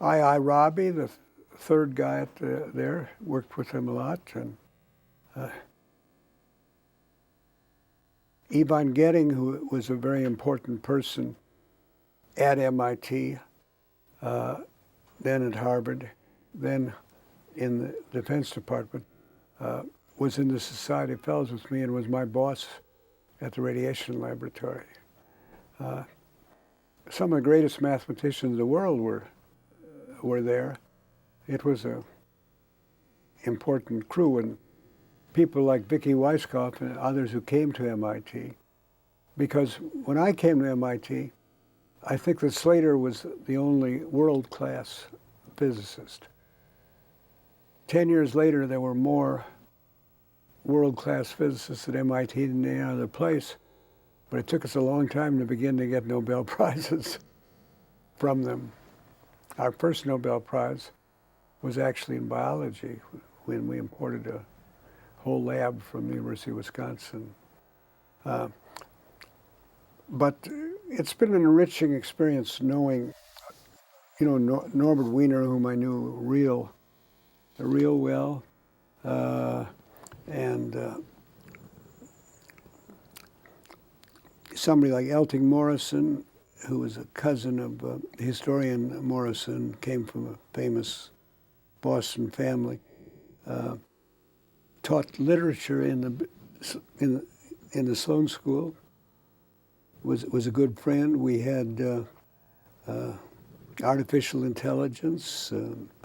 I.I. Robbie, the third guy there, worked with him a lot, and Yvonne Getting, who was a very important person at MIT, then at Harvard, then in the Defense Department, was in the Society of Fellows with me and was my boss at the Radiation Laboratory. Some of the greatest mathematicians in the world were there. It was an important crew, and people like Vicky Weisskopf and others who came to MIT. Because when I came to MIT, I think that Slater was the only world-class physicist. 10 years later, there were more world-class physicists at MIT than any other place, but it took us a long time to begin to get Nobel Prizes from them. Our first Nobel Prize was actually in biology when we imported a whole lab from the University of Wisconsin. But it's been an enriching experience knowing, Norbert Wiener, whom I knew real well, and somebody like Elting Morrison, who was a cousin of the historian Morrison, came from a famous Boston family, taught literature in the Sloan School, was a good friend. We had artificial intelligence.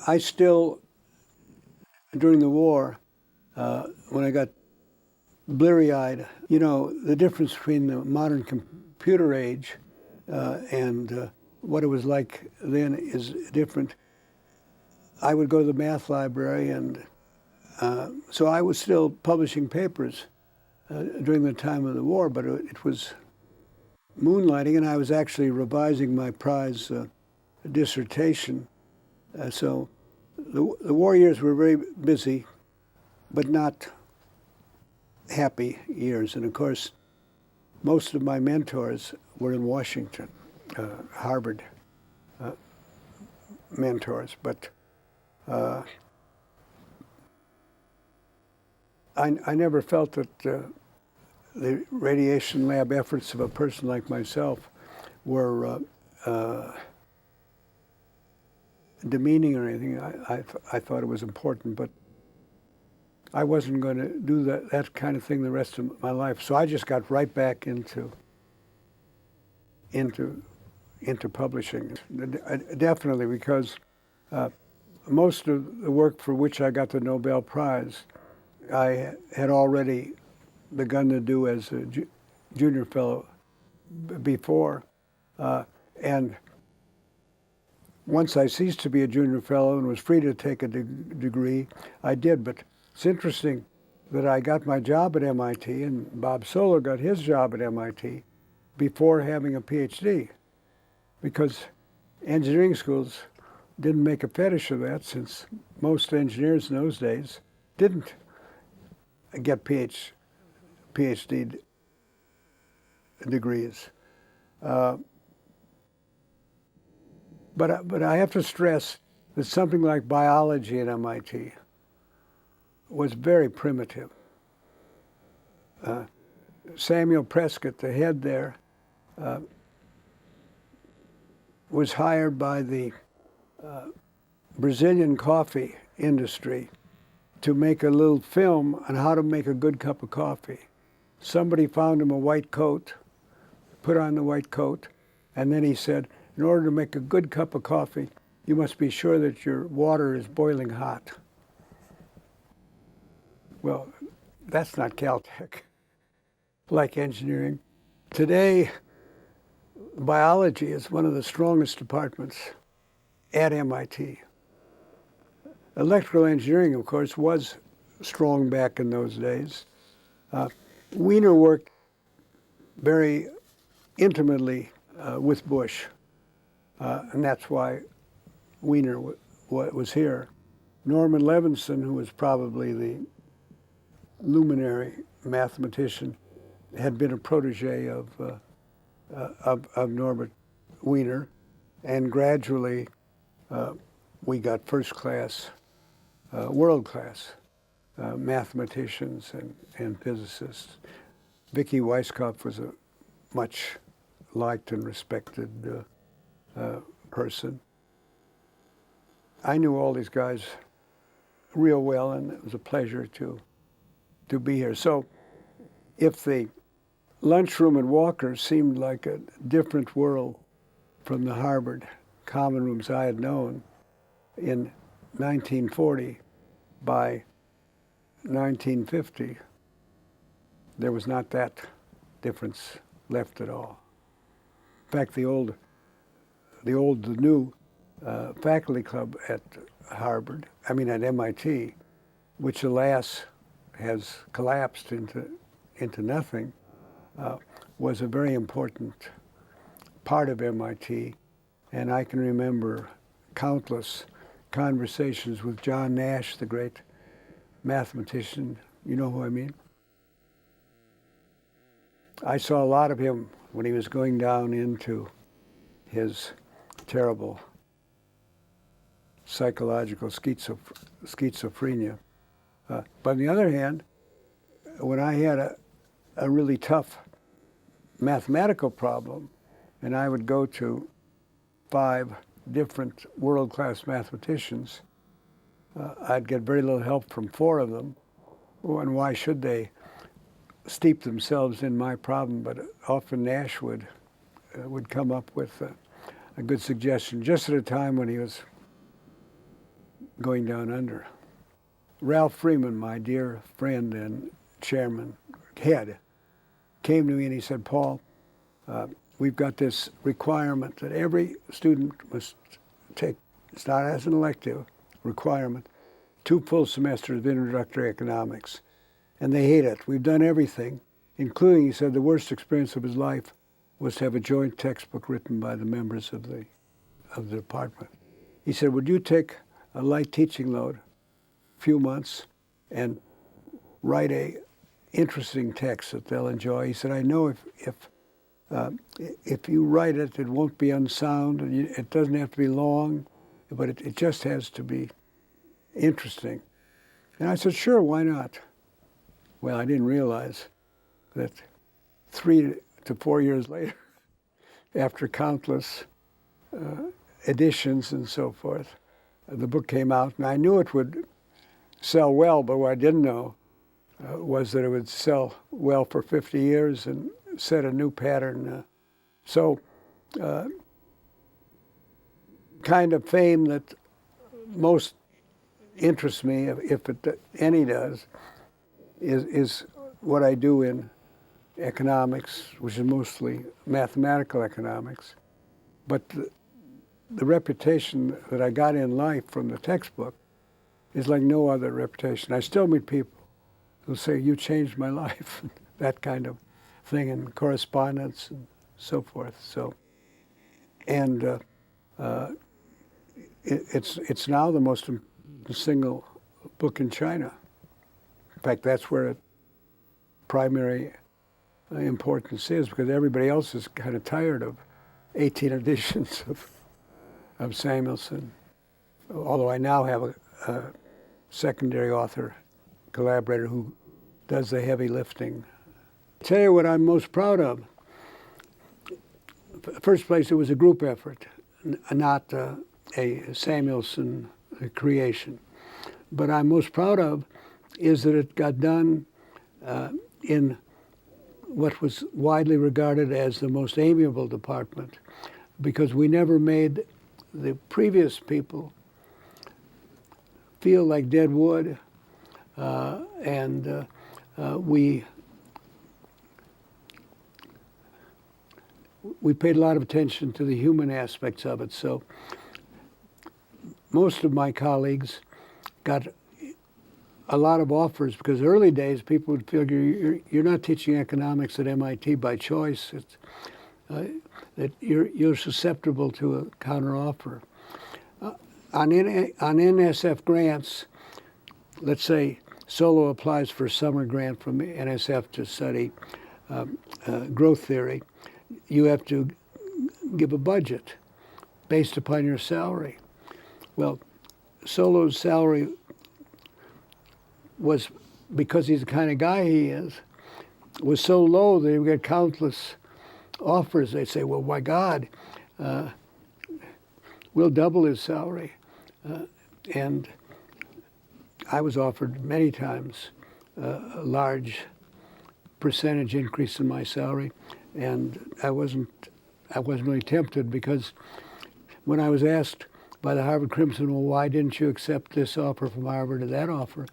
I still, during the war, when I got bleary-eyed, the difference between the modern computer age and what it was like then is different. I would go to the math library, and so I was still publishing papers during the time of the war, but it was moonlighting, and I was actually revising my prize dissertation. So the war years were very busy, but not happy years. And of course, most of my mentors were in Washington, Harvard mentors. But I never felt that the radiation lab efforts of a person like myself were demeaning or anything. I thought it was important, but I wasn't going to do that kind of thing the rest of my life. So I just got right back into publishing. Definitely, because most of the work for which I got the Nobel Prize, I had already begun to do as a junior fellow before. And once I ceased to be a junior fellow and was free to take a degree, I did. But it's interesting that I got my job at MIT and Bob Solar got his job at MIT before having a PhD, because engineering schools didn't make a fetish of that, since most engineers in those days didn't get PhD degrees. But I have to stress that something like biology at MIT was very primitive. Samuel Prescott, the head there, was hired by the Brazilian coffee industry to make a little film on how to make a good cup of coffee. Somebody found him a white coat, put on the white coat, and then he said, in order to make a good cup of coffee, you must be sure that your water is boiling hot. Well, that's not Caltech, like engineering. Today, biology is one of the strongest departments at MIT. Electrical engineering, of course, was strong back in those days. Wiener worked very intimately with Bush, and that's why Wiener was here. Norman Levinson, who was probably the luminary mathematician, had been a protege of Norbert Wiener, and gradually we got first-class, world-class mathematicians and physicists. Vicky Weisskopf was a much liked and respected person. I knew all these guys real well, and it was a pleasure to be here. So if the lunchroom at Walker seemed like a different world from the Harvard common rooms I had known in 1940, by 1950, there was not that difference left at all. In fact, the new faculty club at at MIT, which alas has collapsed into nothing, was a very important part of MIT, and I can remember countless conversations with John Nash, the great mathematician. You know who I mean? I saw a lot of him when he was going down into his terrible psychological schizophrenia. But on the other hand, when I had a really tough mathematical problem, and I would go to 5 different world-class mathematicians, I'd get very little help from 4 of them. And why should they steep themselves in my problem? But often Nash would come up with a good suggestion, just at a time when he was going down under. Ralph Freeman, my dear friend and chairman, came to me and he said, Paul, we've got this requirement that every student must take, it's not as an elective requirement, 2 full semesters of introductory economics. And they hate it. We've done everything, including, he said, the worst experience of his life was to have a joint textbook written by the members of the department. He said, would you take a light teaching load, a few months, and write a interesting text that they'll enjoy? He said, I know if you write it, it won't be unsound, and it doesn't have to be long, but it just has to be interesting. And I said, sure, why not? Well, I didn't realize that 3 to 4 years later, after countless editions and so forth, the book came out, and I knew it would sell well, but what I didn't know was that it would sell well for 50 years and set a new pattern. Kind of fame that most interests me, if any does, is what I do in economics, which is mostly mathematical economics. But the reputation that I got in life from the textbook is like no other reputation. I still meet people who say, you changed my life, that kind of thing, in correspondence and so forth. So, and it's now the most single book in China. fact, that's where primary importance is, because everybody else is kind of tired of 18 editions of Samuelson. Although I now have a secondary author collaborator who does the heavy lifting. I'll tell you what I'm most proud of. First place, it was a group effort, not a Samuelson creation. But I'm most proud of is that it got done in what was widely regarded as the most amiable department, because we never made the previous people feel like dead wood, and we paid a lot of attention to the human aspects of it. So most of my colleagues got a lot of offers, because early days people would figure you're not teaching economics at MIT by choice. It's, that you're susceptible to a counteroffer. On NSF grants, let's say Solo applies for a summer grant from NSF to study growth theory. You have to give a budget based upon your salary. Well, Solo's salary was, because he's the kind of guy he is, was so low that he would get countless offers. They'd say, well, my God, we'll double his salary. And I was offered many times a large percentage increase in my salary, and I wasn't really tempted, because when I was asked by the Harvard Crimson, well, why didn't you accept this offer from Harvard or that offer?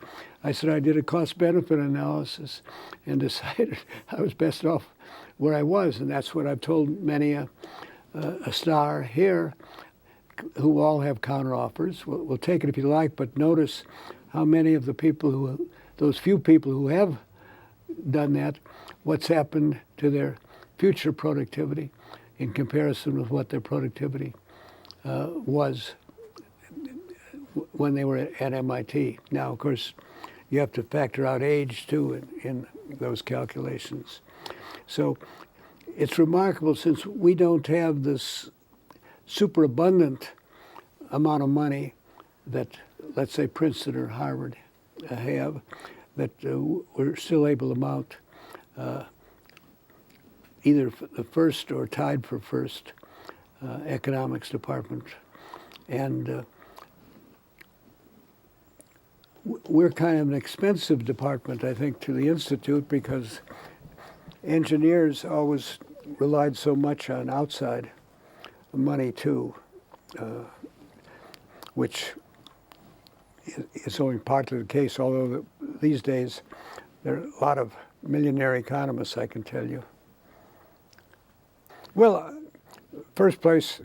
I said I did a cost-benefit analysis and decided I was best off where I was, and that's what I've told many a star here who all have counteroffers. We'll take it if you like, but notice how many of the people those few people who have done that, what's happened to their future productivity in comparison with what their productivity was when they were at MIT. Now, of course, you have to factor out age too in those calculations. So it's remarkable, since we don't have this superabundant amount of money that, let's say, Princeton or Harvard have, that we're still able to mount either the first or tied for first economics department. And we're kind of an expensive department, I think, to the Institute, because engineers always relied so much on outside money too, which is only partly the case, although these days there are a lot of millionaire economists, I can tell you. Well, first place,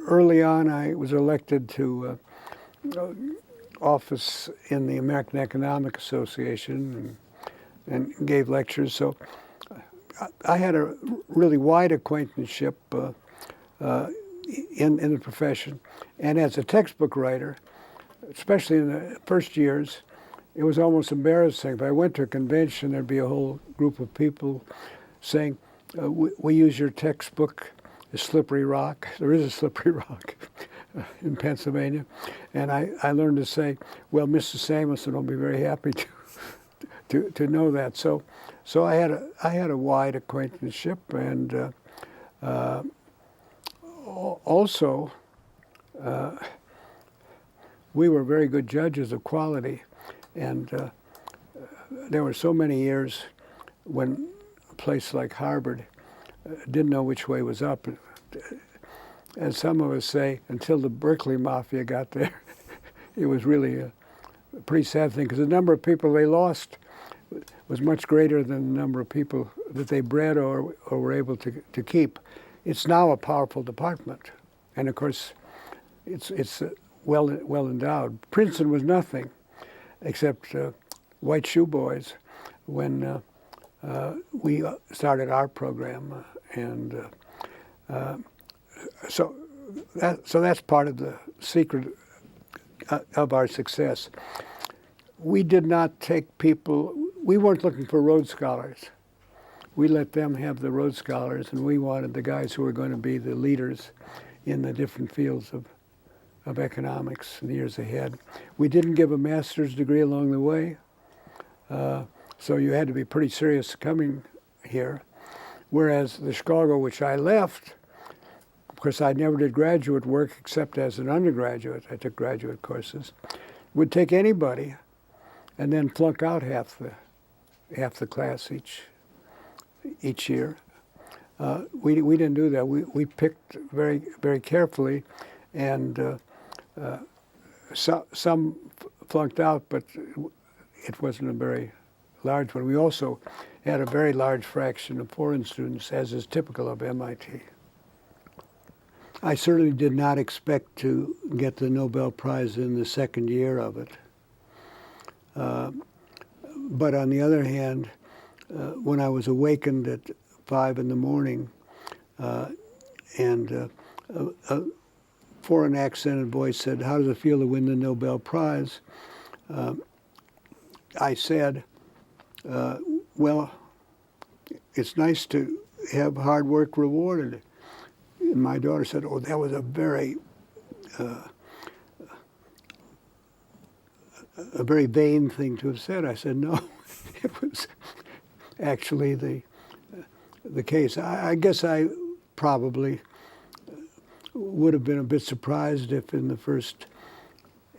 early on I was elected to office in the American Economic Association and gave lectures, so I had a really wide acquaintanceship in the profession. And as a textbook writer, especially in the first years, it was almost embarrassing. If I went to a convention, there'd be a whole group of people saying, we use your textbook as slippery rock. There is a slippery rock in Pennsylvania. And I learned to say, well, Mr. Samuelson will be very happy to know that. So I had a wide acquaintanceship, and also we were very good judges of quality, and there were so many years when a place like Harvard didn't know which way was up. And some of us say, until the Berkeley Mafia got there, it was really a pretty sad thing, because the number of people they lost was much greater than the number of people that they bred or were able to keep. It's now a powerful department, and of course, it's well endowed. Princeton was nothing except white shoe boys when we started our program, and so that's part of the secret of our success. we did not take people, we weren't looking for Rhodes Scholars. We let them have the Rhodes Scholars, and we wanted the guys who were going to be the leaders in the different fields of economics in the years ahead. We didn't give a master's degree along the way, so you had to be pretty serious coming here. Whereas the Chicago, which I left, of course I never did graduate work except as an undergraduate. I took graduate courses. Would take anybody and then flunk out half the class each year. We didn't do that. We picked very, very carefully, and some flunked out, but it wasn't a very large one. We also had a very large fraction of foreign students, as is typical of MIT. I certainly did not expect to get the Nobel Prize in the second year of it. But on the other hand, when I was awakened at 5 in the morning and a foreign accented voice said, "How does it feel to win the Nobel Prize?" I said, well, it's nice to have hard work rewarded. And my daughter said, "Oh, that was a very vain thing to have said." I said, "No, it was actually the case." I guess I probably would have been a bit surprised if in the first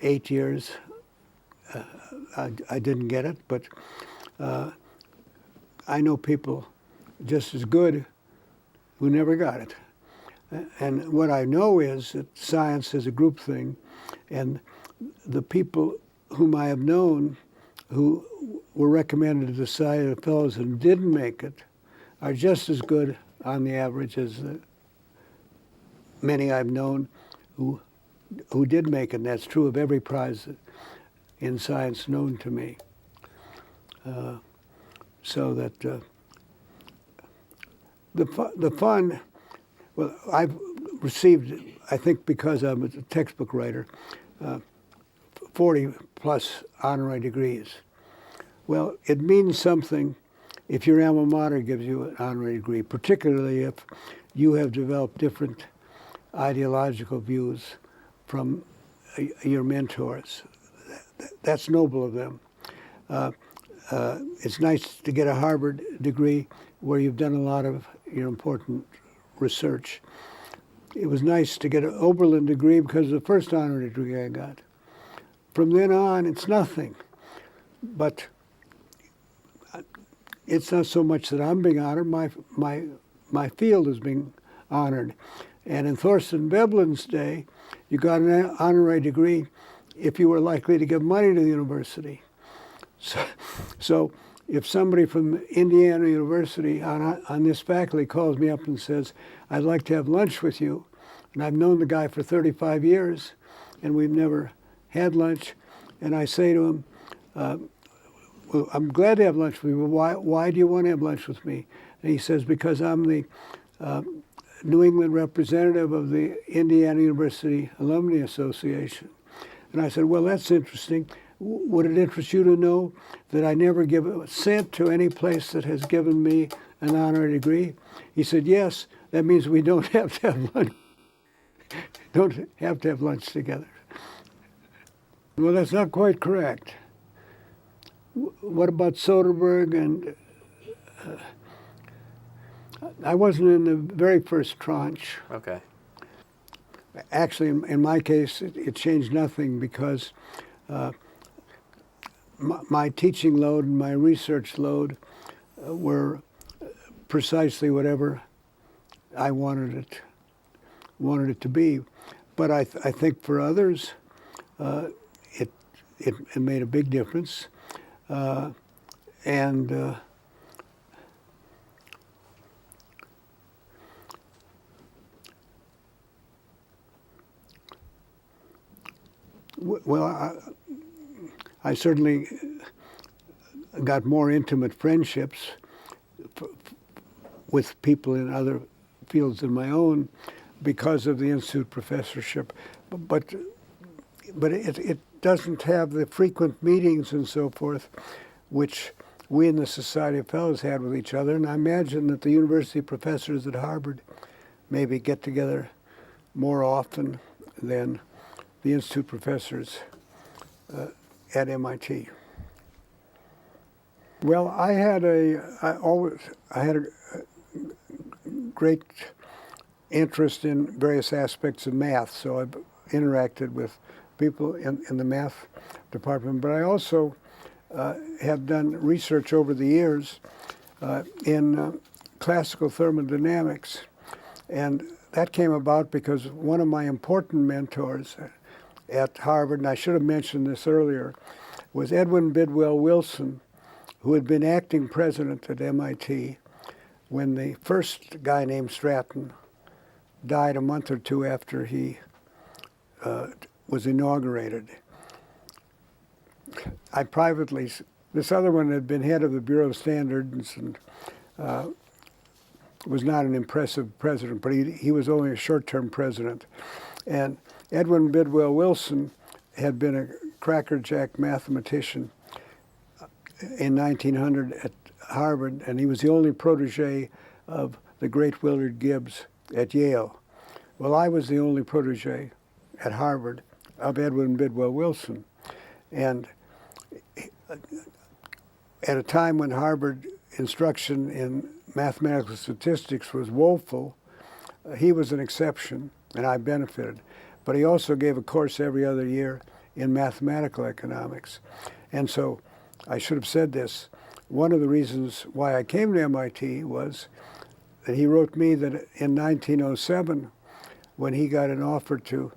8 years I didn't get it, but I know people just as good who never got it. And what I know is that science is a group thing, and the people whom I have known who were recommended to the Society of Fellows and didn't make it are just as good on the average as the many I've known who did make it. And that's true of every prize in science known to me. So that the fun, well, I've received, I think because I'm a textbook writer, 40 plus honorary degrees. Well, it means something if your alma mater gives you an honorary degree, particularly if you have developed different ideological views from your mentors. That's noble of them. It's nice to get a Harvard degree where you've done a lot of your important research. It was nice to get an Oberlin degree because the first honorary degree I got. From then on, it's nothing. But it's not so much that I'm being honored. My field is being honored. And in Thorstein Veblen's day, you got an honorary degree if you were likely to give money to the university. So if somebody from Indiana University on this faculty calls me up and says, "I'd like to have lunch with you," and I've known the guy for 35 years, and we've never had lunch, and I say to him, "Well, I'm glad to have lunch with you, but why do you want to have lunch with me?" And he says, "Because I'm the New England representative of the Indiana University Alumni Association." And I said, "Well, that's interesting. Would it interest you to know that I never give a cent to any place that has given me an honorary degree?" He said, "Yes, that means we don't have to have lunch. Don't have to have lunch together." Well, that's not quite correct. What about Soderbergh? And I wasn't in the very first tranche. Okay. Actually, in my case, it changed nothing because my teaching load and my research load were precisely whatever I wanted it to be. But I think for others, it made a big difference. Well, I certainly got more intimate friendships with people in other fields than my own because of the institute professorship. But doesn't have the frequent meetings and so forth, which we in the Society of Fellows had with each other. And I imagine that the university professors at Harvard maybe get together more often than the institute professors at MIT. Well, I had a great interest in various aspects of math, so I've interacted with people in the math department, but I also have done research over the years in classical thermodynamics, and that came about because one of my important mentors at Harvard, and I should have mentioned this earlier, was Edwin Bidwell Wilson, who had been acting president at MIT when the first guy named Stratton died a month or two after he was inaugurated. I privately, this other one had been head of the Bureau of Standards and was not an impressive president, but he was only a short-term president. And Edwin Bidwell Wilson had been a crackerjack mathematician in 1900 at Harvard, and he was the only protege of the great Willard Gibbs at Yale. Well, I was the only protege at Harvard of Edwin Bidwell Wilson. And at a time when Harvard instruction in mathematical statistics was woeful, he was an exception, and I benefited. But he also gave a course every other year in mathematical economics. And so I should have said this. One of the reasons why I came to MIT was that he wrote me that in 1907, when he got an offer to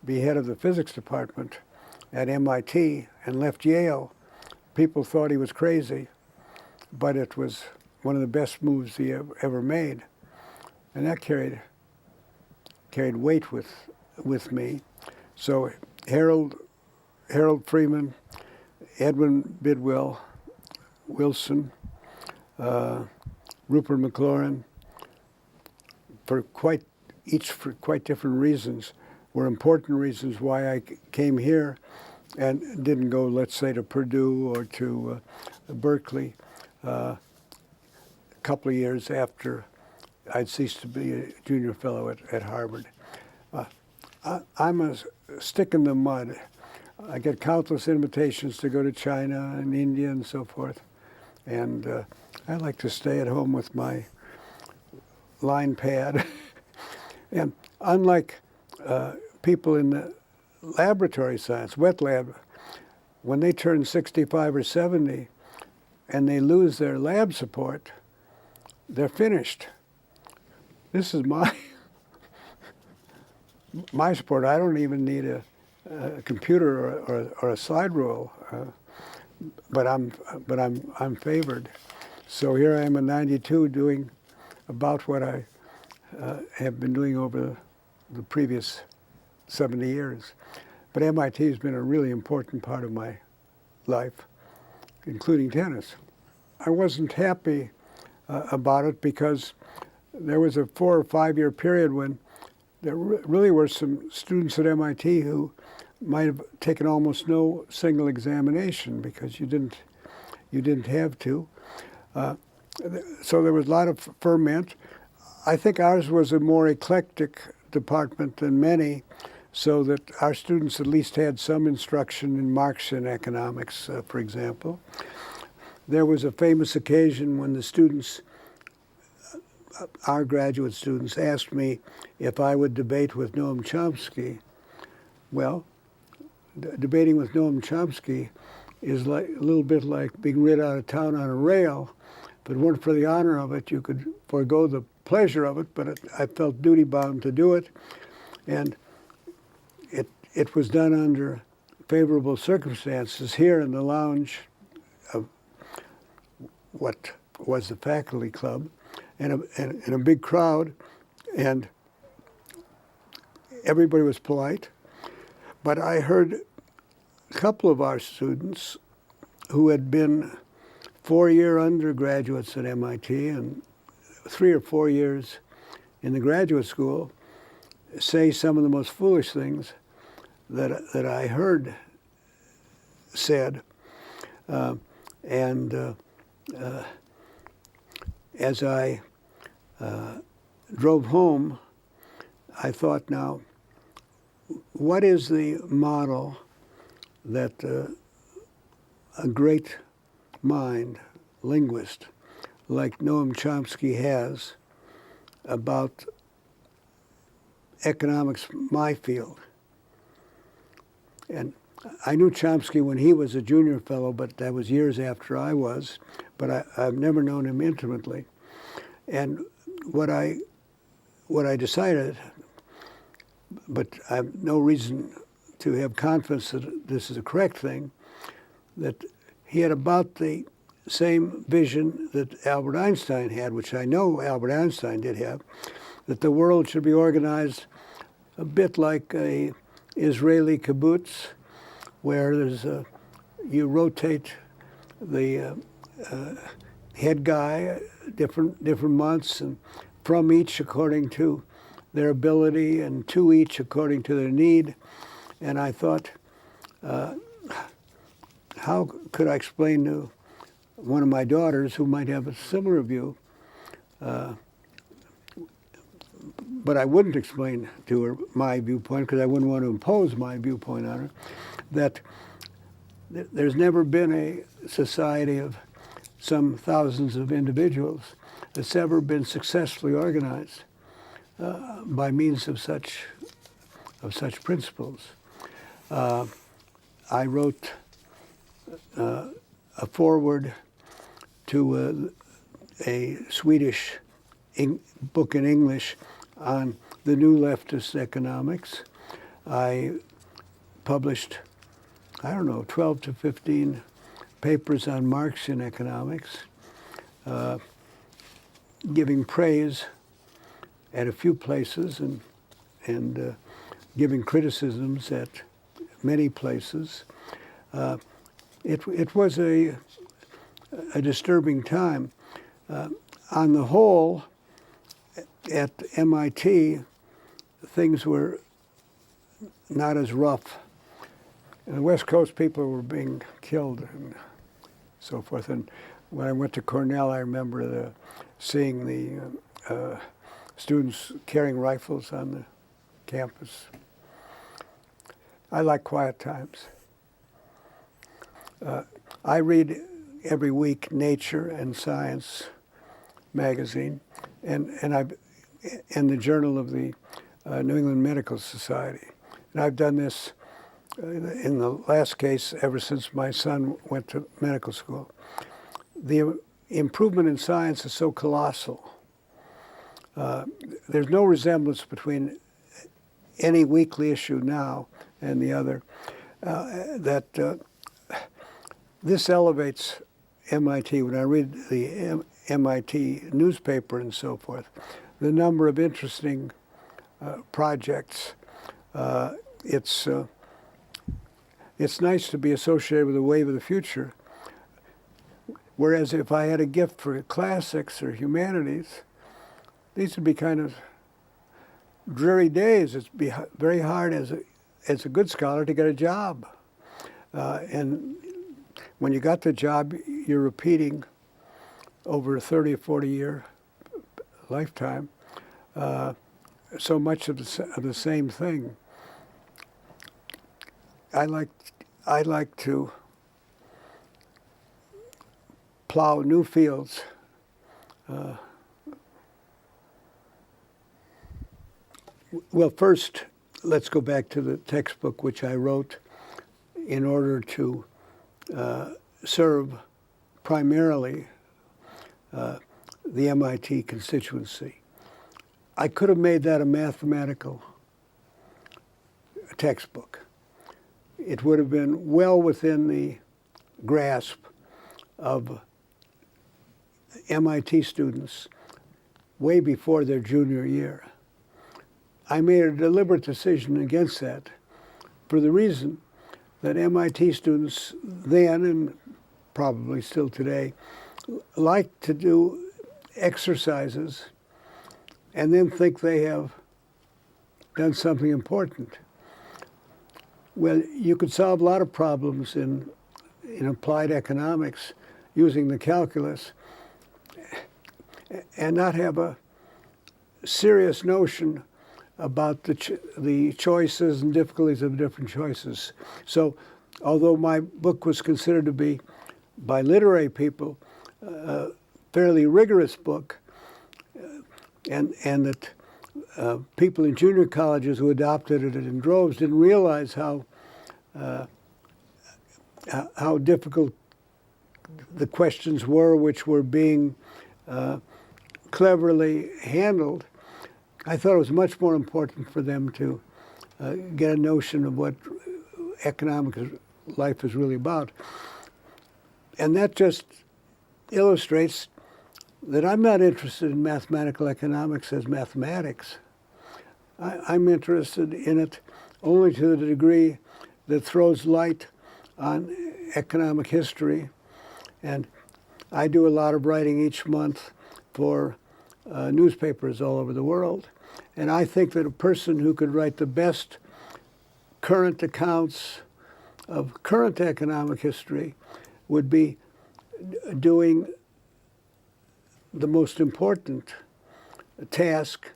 be head of the physics department at MIT and left Yale, people thought he was crazy, but it was one of the best moves he ever made. And that carried weight with me. So Harold Freeman, Edwin Bidwell Wilson, Rupert McLaurin, for quite different reasons, were important reasons why I came here and didn't go, let's say, to Purdue or to Berkeley a couple of years after I'd ceased to be a junior fellow at Harvard. I'm a stick in the mud. I get countless invitations to go to China and India and so forth. And I like to stay at home with my line pad. And unlike people in the laboratory science, wet lab, when they turn 65 or 70 and they lose their lab support, they're finished. This is my support. I don't even need a computer or a slide rule, but I'm favored. So here I am at 92 doing about what I have been doing over the previous 70 years. But MIT has been a really important part of my life, including tennis. I wasn't happy about it because there was a 4 or 5 year period when there really were some students at MIT who might have taken almost no single examination because you didn't have to. So there was a lot of ferment. I think ours was a more eclectic department than many, so that our students at least had some instruction in Marxian economics, for example. There was a famous occasion when the students, our graduate students, asked me if I would debate with Noam Chomsky. Well, debating with Noam Chomsky is like a little bit like being rid out of town on a rail. If it weren't for the honor of it, you could forego the pleasure of it, but I felt duty-bound to do it. And it was done under favorable circumstances here in the lounge of what was the faculty club, and a big crowd, and everybody was polite. But I heard a couple of our students who had been 4-year undergraduates at MIT and 3 or 4 years in the graduate school say some of the most foolish things that I heard said. And as I drove home, I thought, now, what is the model that a great mind, linguist, like Noam Chomsky has about economics, my field? And I knew Chomsky when he was a junior fellow, but that was years after I was. But I've never known him intimately. And what I decided, but I have no reason to have confidence that this is a correct thing, that he had about the same vision that Albert Einstein had, which I know Albert Einstein did have, that the world should be organized a bit like a Israeli kibbutz, where there's you rotate the head guy different months, and from each according to their ability, and to each according to their need. And I thought, how could I explain to one of my daughters who might have a similar view, but I wouldn't explain to her my viewpoint because I wouldn't want to impose my viewpoint on her, that there's never been a society of some thousands of individuals that's ever been successfully organized by means of such principles. I wrote a foreword to a Swedish book in English on the new leftist economics. I published, 12 to 15 papers on Marxian economics, giving praise at a few places and giving criticisms at many places. It was a disturbing time. On the whole, at MIT, things were not as rough. In the West Coast, people were being killed and so forth. And when I went to Cornell, I remember seeing the students carrying rifles on the campus. I like quiet times. I read every week Nature and Science magazine, and the Journal of the New England Medical Society. And I've done this in the last case ever since my son went to medical school. The improvement in science is so colossal. There's no resemblance between any weekly issue now and the other. This elevates MIT. When I read the MIT newspaper and so forth, the number of interesting projects, it's nice to be associated with the wave of the future. Whereas if I had a gift for classics or humanities, these would be kind of dreary days. It'd be very hard as a good scholar to get a job. And when you got the job, you're repeating over a 30 or 40 year lifetime so much of the same thing. I like to plow new fields. Well, first, let's go back to the textbook which I wrote in order to serve primarily the MIT constituency. I could have made that a mathematical textbook. It would have been well within the grasp of MIT students way before their junior year. I made a deliberate decision against that for the reason that MIT students then, and probably still today, like to do exercises and then think they have done something important. Well, you could solve a lot of problems in in applied economics using the calculus and not have a serious notion about the choices and difficulties of different choices. So although my book was considered to be, by literary people, a fairly rigorous book, and that people in junior colleges who adopted it in droves didn't realize how difficult the questions were, which were being cleverly handled. I thought it was much more important for them to get a notion of what economic life is really about. And that just illustrates that I'm not interested in mathematical economics as mathematics. I'm interested in it only to the degree that throws light on economic history. And I do a lot of writing each month for newspapers all over the world. And I think that a person who could write the best current accounts of current economic history would be doing the most important task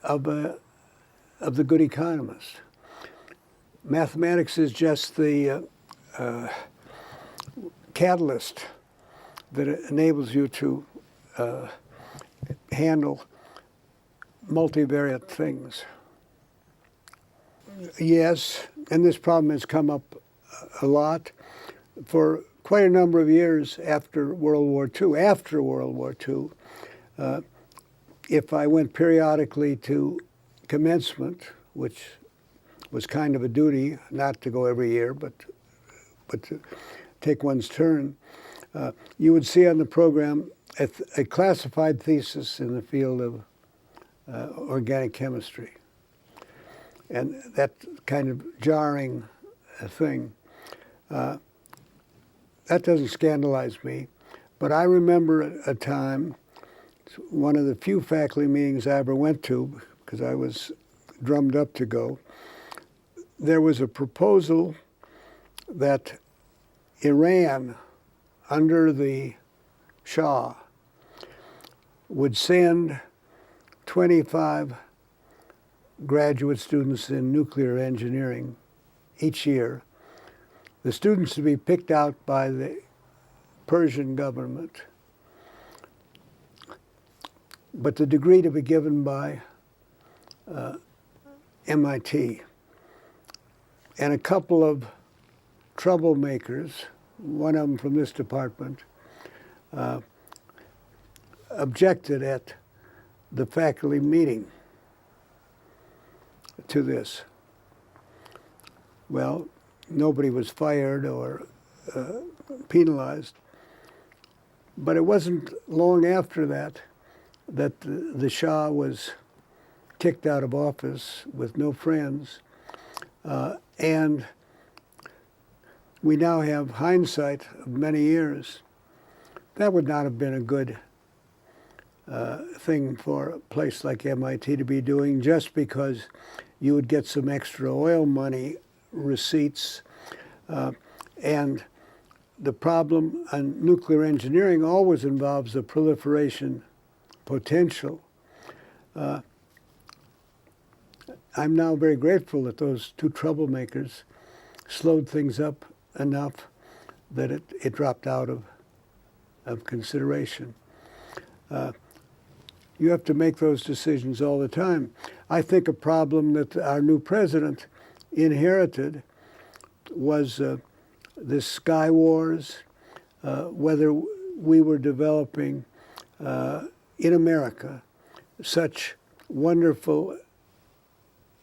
of the good economist. Mathematics is just the catalyst that enables you to handle multivariate things. Yes, and this problem has come up a lot for quite a number of years after World War II. After World War II, if I went periodically to commencement, which was kind of a duty, not to go every year, but to take one's turn, you would see on the program a classified thesis in the field of organic chemistry. And that kind of jarring thing, that doesn't scandalize me. But I remember a time, one of the few faculty meetings I ever went to, because I was drummed up to go, there was a proposal that Iran, under the Shah, would send 25 graduate students in nuclear engineering each year. The students to be picked out by the Persian government, but the degree to be given by MIT. And a couple of troublemakers, one of them from this department, objected at the faculty meeting to this. Well, nobody was fired or penalized, but it wasn't long after that that the Shah was kicked out of office with no friends, and we now have hindsight of many years. That would not have been a good thing for a place like MIT to be doing, just because you would get some extra oil money receipts. And the problem on nuclear engineering always involves the proliferation potential. I'm now very grateful that those two troublemakers slowed things up enough that it dropped out of consideration. You have to make those decisions all the time. I think a problem that our new president inherited was this sky wars, whether we were developing in America such wonderful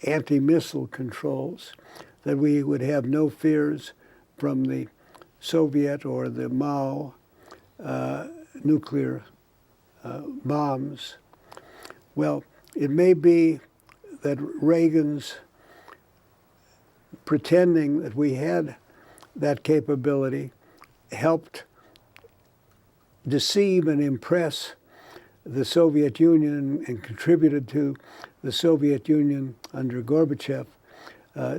anti-missile controls that we would have no fears from the Soviet or the Mao nuclear bombs. Well, it may be that Reagan's pretending that we had that capability helped deceive and impress the Soviet Union and contributed to the Soviet Union under Gorbachev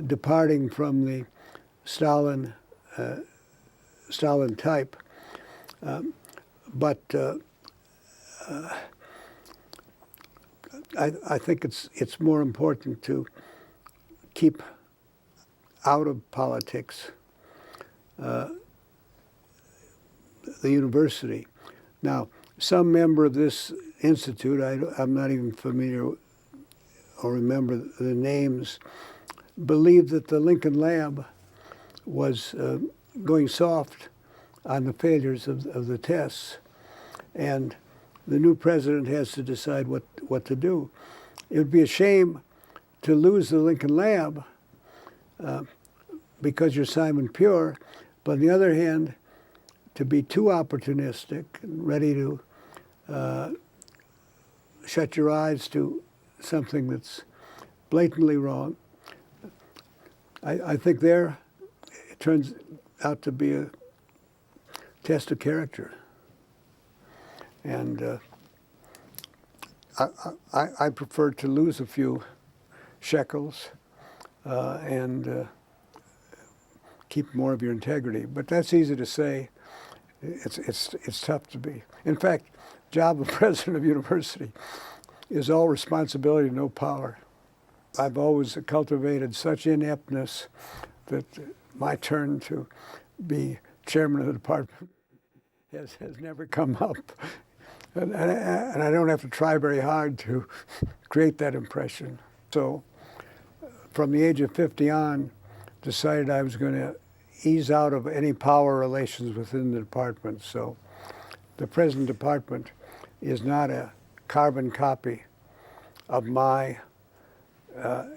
departing from the Stalin Stalin type. But I think it's more important to keep out of politics the university. Now, some member of this institute, I'm not even familiar or remember the names, believed that the Lincoln Lab was going soft on the failures of the tests. And the new president has to decide what to do. It would be a shame to lose the Lincoln Lab because you're Simon Pure, but on the other hand, to be too opportunistic and ready to shut your eyes to something that's blatantly wrong. I think it turns out to be a test of character. And I prefer to lose a few shekels and keep more of your integrity. But that's easy to say. It's tough to be. In fact, job of president of university is all responsibility, no power. I've always cultivated such ineptness that my turn to be chairman of the department has never come up. And I don't have to try very hard to create that impression. So from the age of 50 on, decided I was going to ease out of any power relations within the department. So the present department is not a carbon copy of my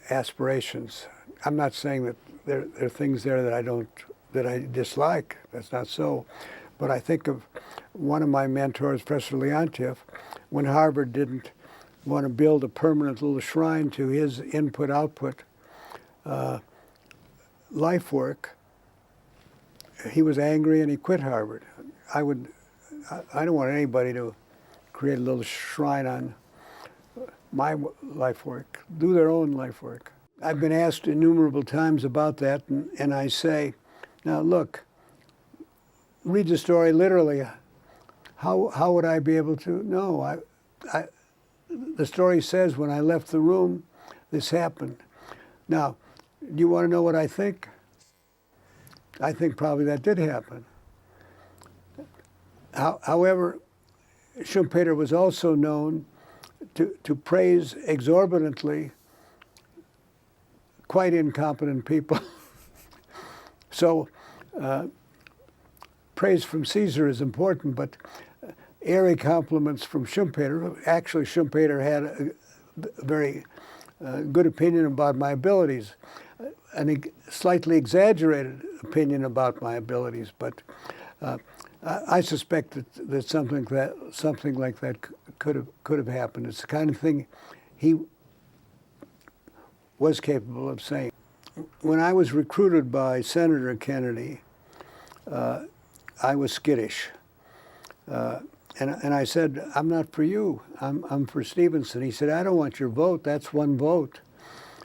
aspirations. I'm not saying that there are things there that I dislike. That's not so. But I think of one of my mentors, Professor Leontief, when Harvard didn't want to build a permanent little shrine to his input-output life work. He was angry and he quit Harvard. I don't want anybody to create a little shrine on my life work, do their own life work. I've been asked innumerable times about that, and I say, now look, read the story literally. How would I be able to know? The story says when I left the room, this happened. Now, do you want to know what I think? I think probably that did happen. However, Schumpeter was also known to praise exorbitantly quite incompetent people. So praise from Caesar is important, but airy compliments from Schumpeter. Actually, Schumpeter had a very good opinion about my abilities, a slightly exaggerated opinion about my abilities, but I suspect that something like that could have happened. It's the kind of thing he was capable of saying. When I was recruited by Senator Kennedy, I was skittish, and I said, "I'm not for you. I'm for Stevenson." He said, "I don't want your vote. That's one vote."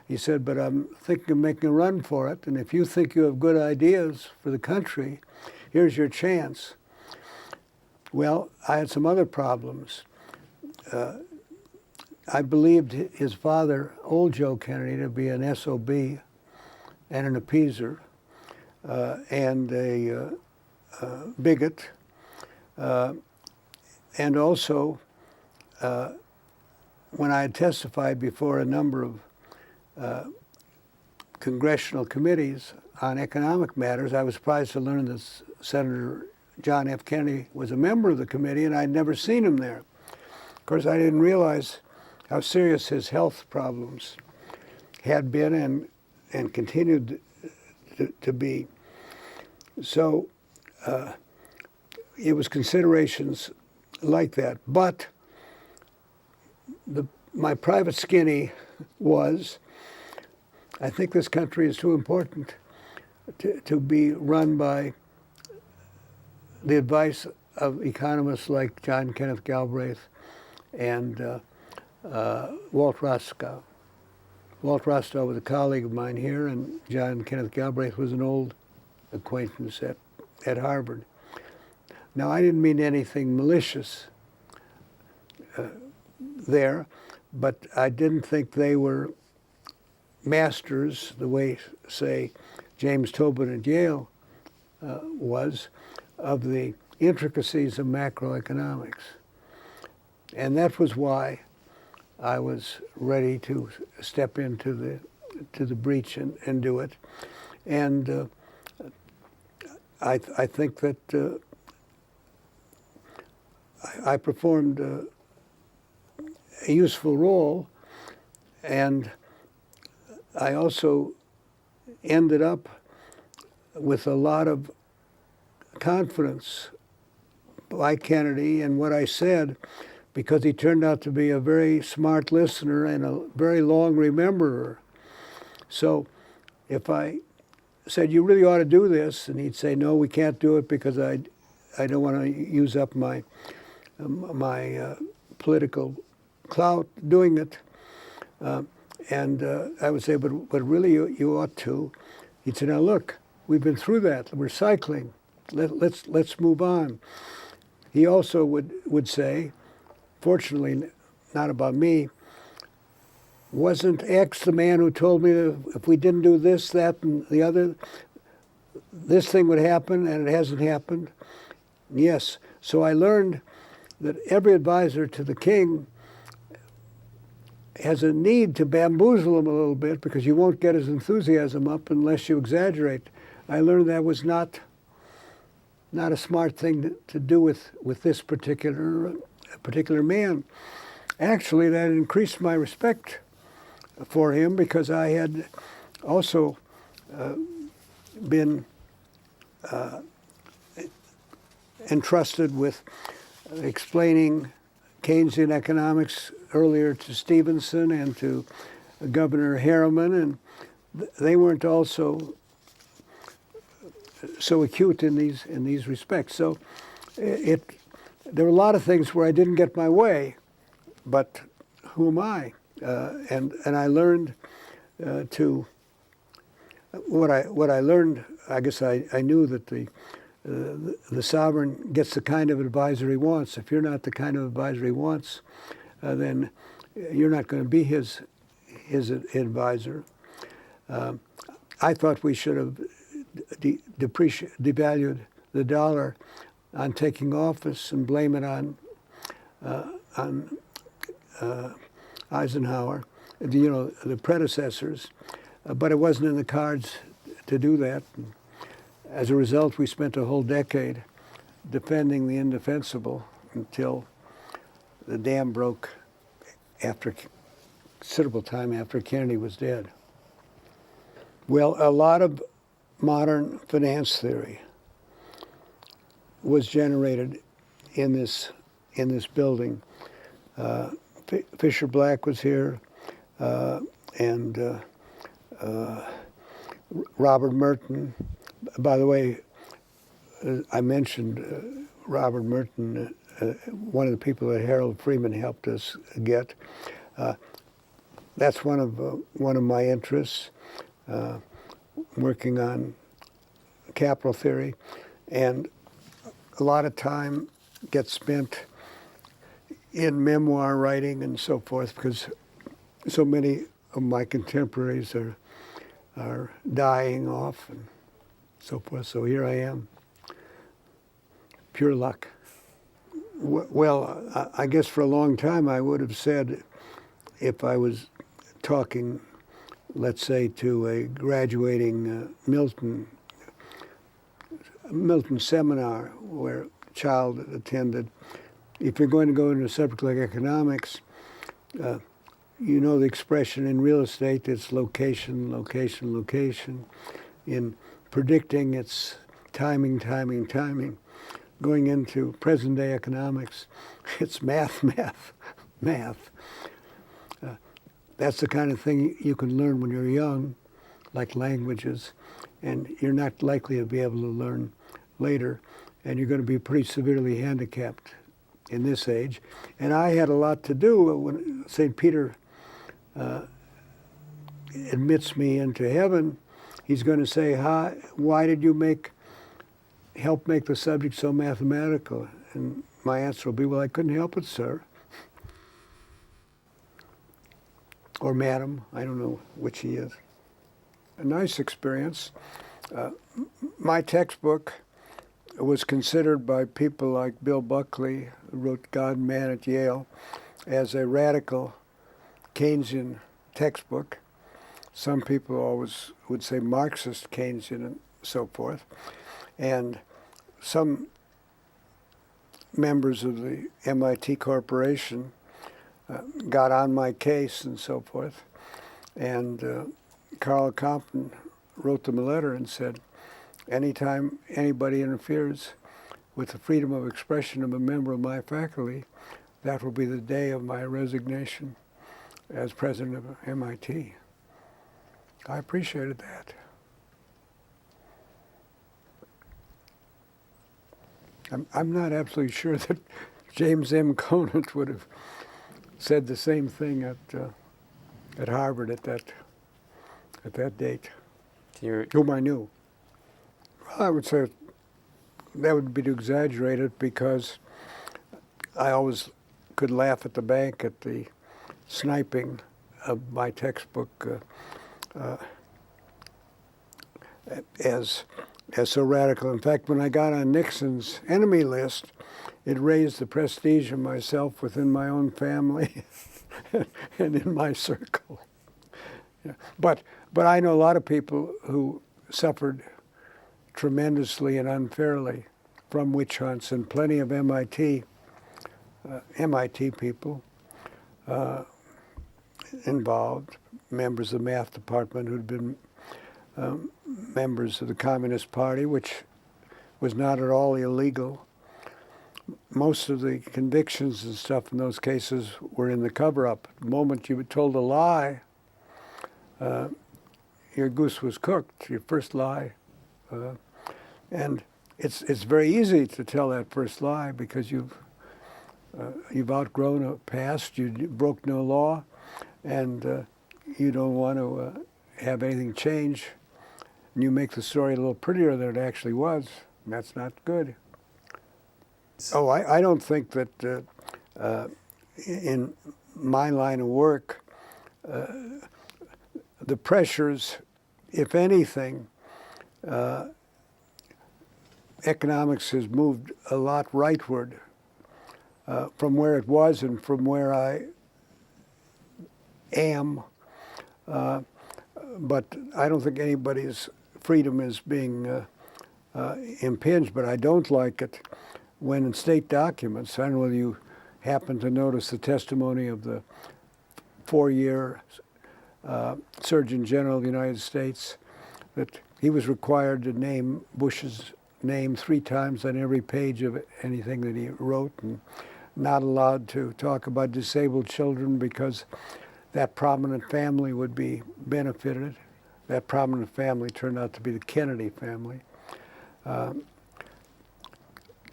He said, "But I'm thinking of making a run for it, and if you think you have good ideas for the country, here's your chance." Well, I had some other problems. I believed his father, old Joe Kennedy, to be an SOB and an appeaser and a bigot. And also, when I had testified before a number of congressional committees on economic matters, I was surprised to learn that Senator John F. Kennedy was a member of the committee, and I'd never seen him there. Of course, I didn't realize how serious his health problems had been and continued to be. So it was considerations like that. But my private skinny was, I think this country is too important to be run by the advice of economists like John Kenneth Galbraith and Walt Rostow. Walt was a colleague of mine here, and John Kenneth Galbraith was an old acquaintance at at Harvard. Now, I didn't mean anything malicious there, but I didn't think they were masters the way, say, James Tobin at Yale was, of the intricacies of macroeconomics. And that was why I was ready to step into the breach and do it. And I think that I performed a useful role, and I also ended up with a lot of confidence by Kennedy in what I said, because he turned out to be a very smart listener and a very long rememberer. So if I said, you really ought to do this, and he'd say, no, we can't do it because I don't want to use up my political clout doing it. And I would say, but really you ought to. He'd say, now look, we've been through that. We're cycling. Let's move on. He also would say, fortunately not about me, wasn't X the man who told me that if we didn't do this, that, and the other, this thing would happen, and it hasn't happened? Yes. So I learned that every advisor to the king has a need to bamboozle him a little bit, because you won't get his enthusiasm up unless you exaggerate. I learned that was not a smart thing to do with this particular man. Actually, that increased my respect for him, because I had also been entrusted with explaining Keynesian economics earlier to Stevenson and to Governor Harriman, and they weren't also so acute in these respects. So there were a lot of things where I didn't get my way, but who am I? And I learned to what I learned. I guess I knew that the sovereign gets the kind of advisor he wants. If you're not the kind of advisor he wants, then you're not going to be his advisor. I thought we should have devalued the dollar on taking office and blame it on Eisenhower, the predecessors, but it wasn't in the cards to do that. As a result, we spent a whole decade defending the indefensible until the dam broke after considerable time after Kennedy was dead. Well, a lot of modern finance theory was generated in this building. Fisher Black was here, and Robert Merton. By the way, I mentioned Robert Merton, one of the people that Harold Freeman helped us get. That's one of my interests, working on capital theory, and a lot of time gets spent in memoir writing and so forth, because so many of my contemporaries are dying off and so forth. So here I am, pure luck. Well, I guess for a long time I would have said, if I was talking, let's say, to a graduating Milton seminar where a child attended, if you're going to go into a subject like economics, you know the expression in real estate, it's location, location, location. In predicting, it's timing, timing, timing. Going into present-day economics, it's math, math, math. That's the kind of thing you can learn when you're young, like languages, and you're not likely to be able to learn later, and you're going to be pretty severely handicapped in this age. And I had a lot to do when St. Peter admits me into heaven. He's going to say, why did you make help make the subject so mathematical? And my answer will be, well, I couldn't help it, sir. Or madam, I don't know which he is. A nice experience. My textbook was considered by people like Bill Buckley, who wrote God and Man at Yale, as a radical Keynesian textbook. Some people always would say Marxist Keynesian and so forth. And some members of the MIT Corporation got on my case and so forth. And Carl Compton wrote them a letter and said, anytime anybody interferes with the freedom of expression of a member of my faculty, that will be the day of my resignation as president of MIT. I appreciated that. I'm not absolutely sure that James M. Conant would have said the same thing at Harvard at that date, whom I knew. Well, I would say that would be to exaggerate it, because I always could laugh at the bank at the sniping of my textbook as so radical. In fact, when I got on Nixon's enemy list, it raised the prestige of myself within my own family and in my circle. Yeah. But I know a lot of people who suffered tremendously and unfairly from witch hunts, and plenty of MIT people involved, members of the math department who'd been members of the Communist Party, which was not at all illegal. Most of the convictions and stuff in those cases were in the cover-up. The moment you were told a lie, your goose was cooked, your first lie. And it's very easy to tell that first lie, because you've outgrown a past, you broke no law, and you don't want to have anything change. And you make the story a little prettier than it actually was, and that's not good. Oh, I don't think that in my line of work, the pressures, if anything, economics has moved a lot rightward from where it was and from where I am. But I don't think anybody's freedom is being impinged, but I don't like it when in state documents, I don't know whether you happen to notice the testimony of the 4-year Surgeon General of the United States, that he was required to name Bush's name 3 times on every page of anything that he wrote, and not allowed to talk about disabled children because that prominent family would be benefited. That prominent family turned out to be the Kennedy family.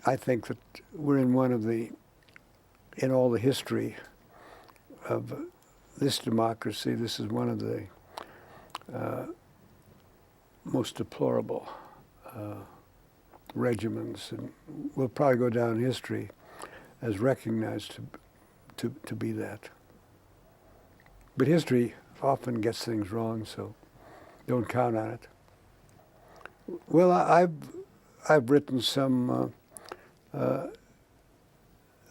I think that we're in in all the history of this democracy, this is one of the most deplorable regimens, and will probably go down in history as recognized to be that. But history often gets things wrong, so don't count on it. Well, I've written some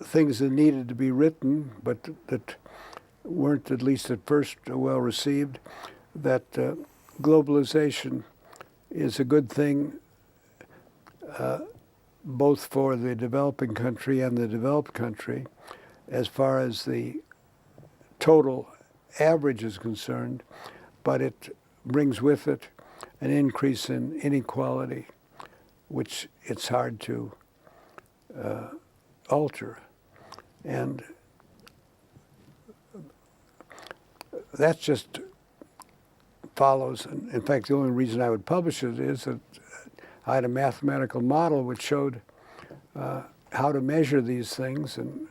things that needed to be written, but that weren't, at least at first, well received. That globalization is a good thing both for the developing country and the developed country, as far as the total average is concerned, but it brings with it an increase in inequality, which it's hard to alter. And that just follows. In fact, the only reason I would publish it is that I had a mathematical model which showed how to measure these things and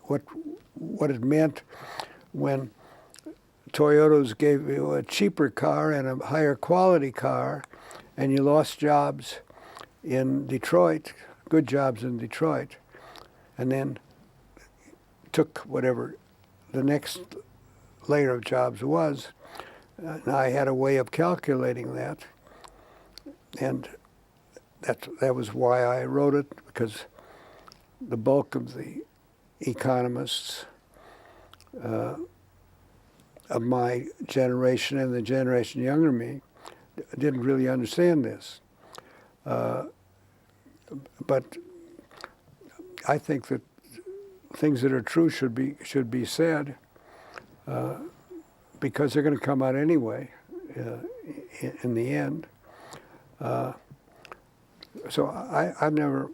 what it meant when Toyotas gave you a cheaper car and a higher quality car, and you lost jobs in Detroit, good jobs in Detroit, and then took whatever the next layer of jobs was. And I had a way of calculating that, and that was why I wrote it, because the bulk of the economists of my generation and the generation younger than me didn't really understand this. But I think that things that are true should be said, because they're going to come out anyway in the end. So I've never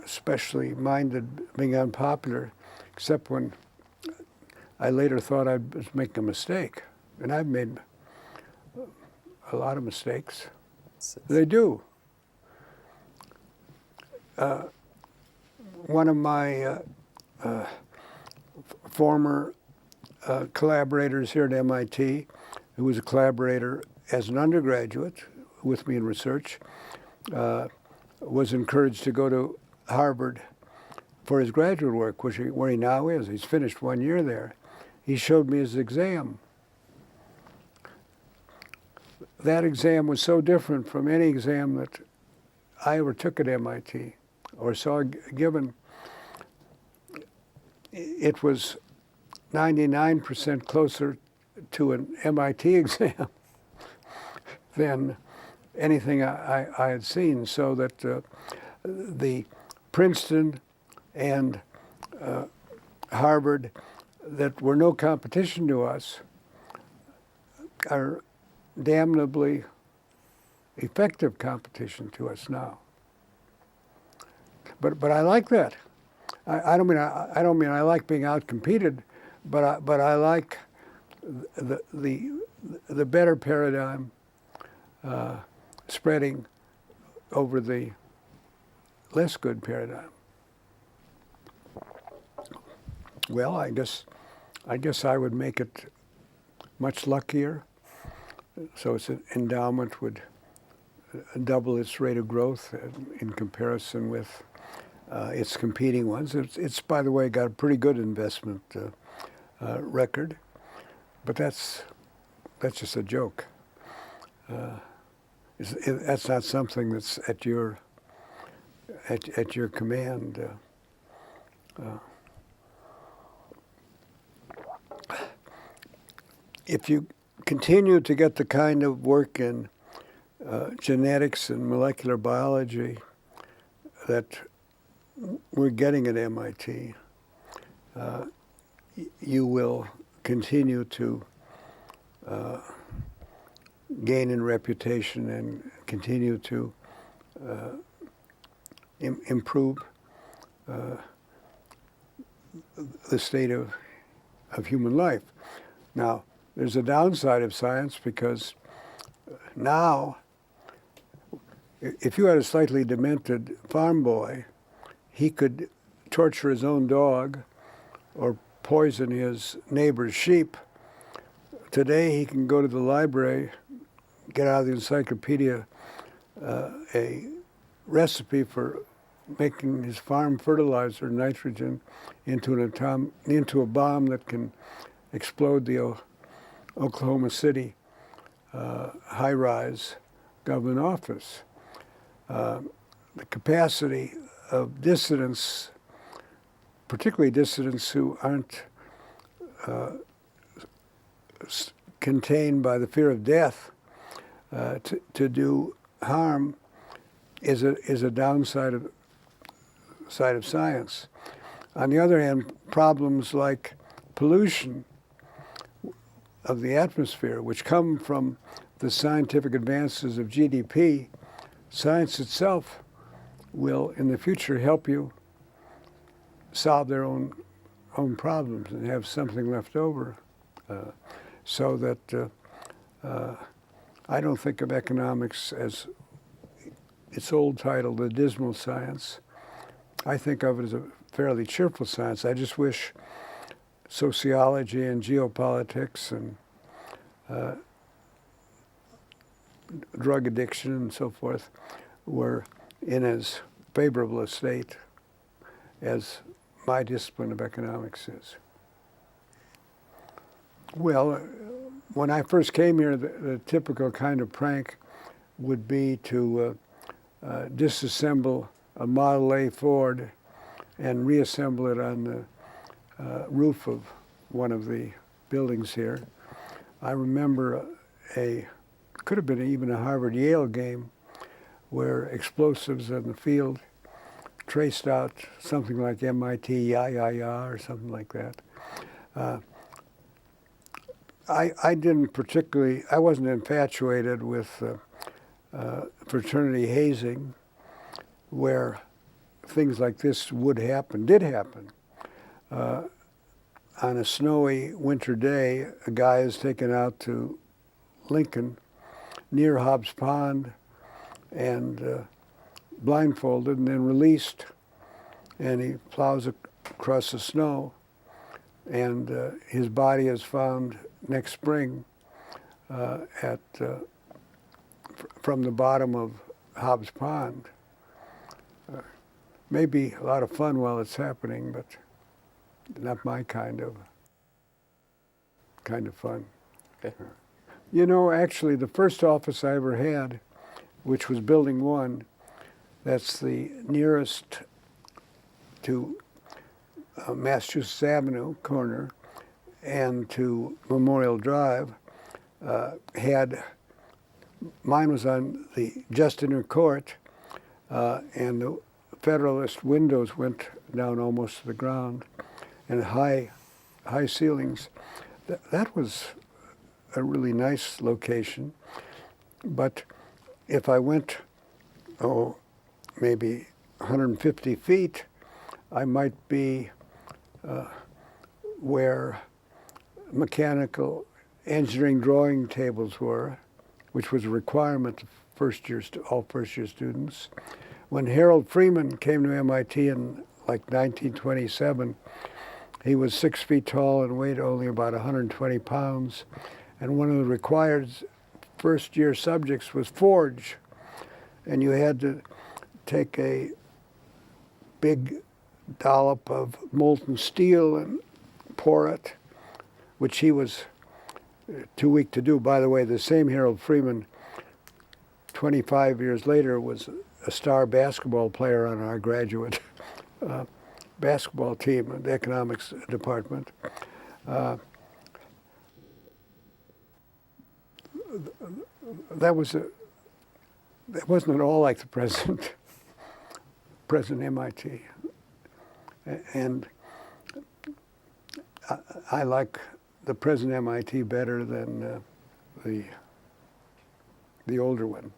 especially minded being unpopular, except when I later thought I was making a mistake. And I've made a lot of mistakes. They do. One of my former collaborators here at MIT, who was a collaborator as an undergraduate with me in research, was encouraged to go to Harvard for his graduate work, where he now is. He's finished 1 year there. He showed me his exam. That exam was so different from any exam that I ever took at MIT or saw given. It was 99% closer to an MIT exam than anything I had seen, so that the Princeton and Harvard that were no competition to us are damnably effective competition to us now. But I like that. I don't mean I like being outcompeted, but I like the better paradigm spreading over the less good paradigm. Well, I guess I would make it much luckier, so its endowment would double its rate of growth in comparison with its competing ones. It's by the way got a pretty good investment record, but that's just a joke. That's not something that's at your command. If you continue to get the kind of work in genetics and molecular biology that we're getting at MIT, you will continue to gain in reputation and continue to improve the state of human life. Now, there's a downside of science, because now, if you had a slightly demented farm boy, he could torture his own dog or poison his neighbor's sheep. Today, he can go to the library, get out of the encyclopedia a recipe for making his farm fertilizer, nitrogen, into a bomb that can explode the Oklahoma City high-rise government office. The capacity of dissidents, particularly dissidents who aren't contained by the fear of death, to do harm, is a downside of science. On the other hand, problems like pollution of the atmosphere, which come from the scientific advances of GDP, science itself will, in the future, help you solve their own problems and have something left over, so that I don't think of economics as its old title, the dismal science. I think of it as a fairly cheerful science. I just wish sociology and geopolitics and drug addiction and so forth were in as favorable a state as my discipline of economics is. Well, when I first came here, the typical kind of prank would be to disassemble a Model A Ford and reassemble it on the roof of one of the buildings here. I remember could have been even a Harvard-Yale game where explosives in the field traced out something like MIT, ya, ya, ya, or something like that. I wasn't infatuated with fraternity hazing, where things like this did happen. On a snowy winter day, a guy is taken out to Lincoln near Hobbs Pond and blindfolded and then released, and he plows across the snow, and his body is found next spring from the bottom of Hobbs Pond. Maybe a lot of fun while it's happening, but not my kind of fun. Okay. You know, actually, the first office I ever had, which was Building 1, that's the nearest to Massachusetts Avenue corner and to Memorial Drive, mine was on the just inner court, and the Federalist windows went down almost to the ground, and high ceilings. That was a really nice location. But if I went, maybe 150 feet, I might be where mechanical engineering drawing tables were, which was a requirement of all first-year students. When Harold Freeman came to MIT in like 1927, he was 6 feet tall and weighed only about 120 pounds. And one of the required first-year subjects was forge. And you had to take a big dollop of molten steel and pour it, which he was too weak to do. By the way, the same Harold Freeman, 25 years later, was a star basketball player on our graduate basketball team in the economics department. That wasn't at all like the present MIT. And I like the present MIT better than the older one.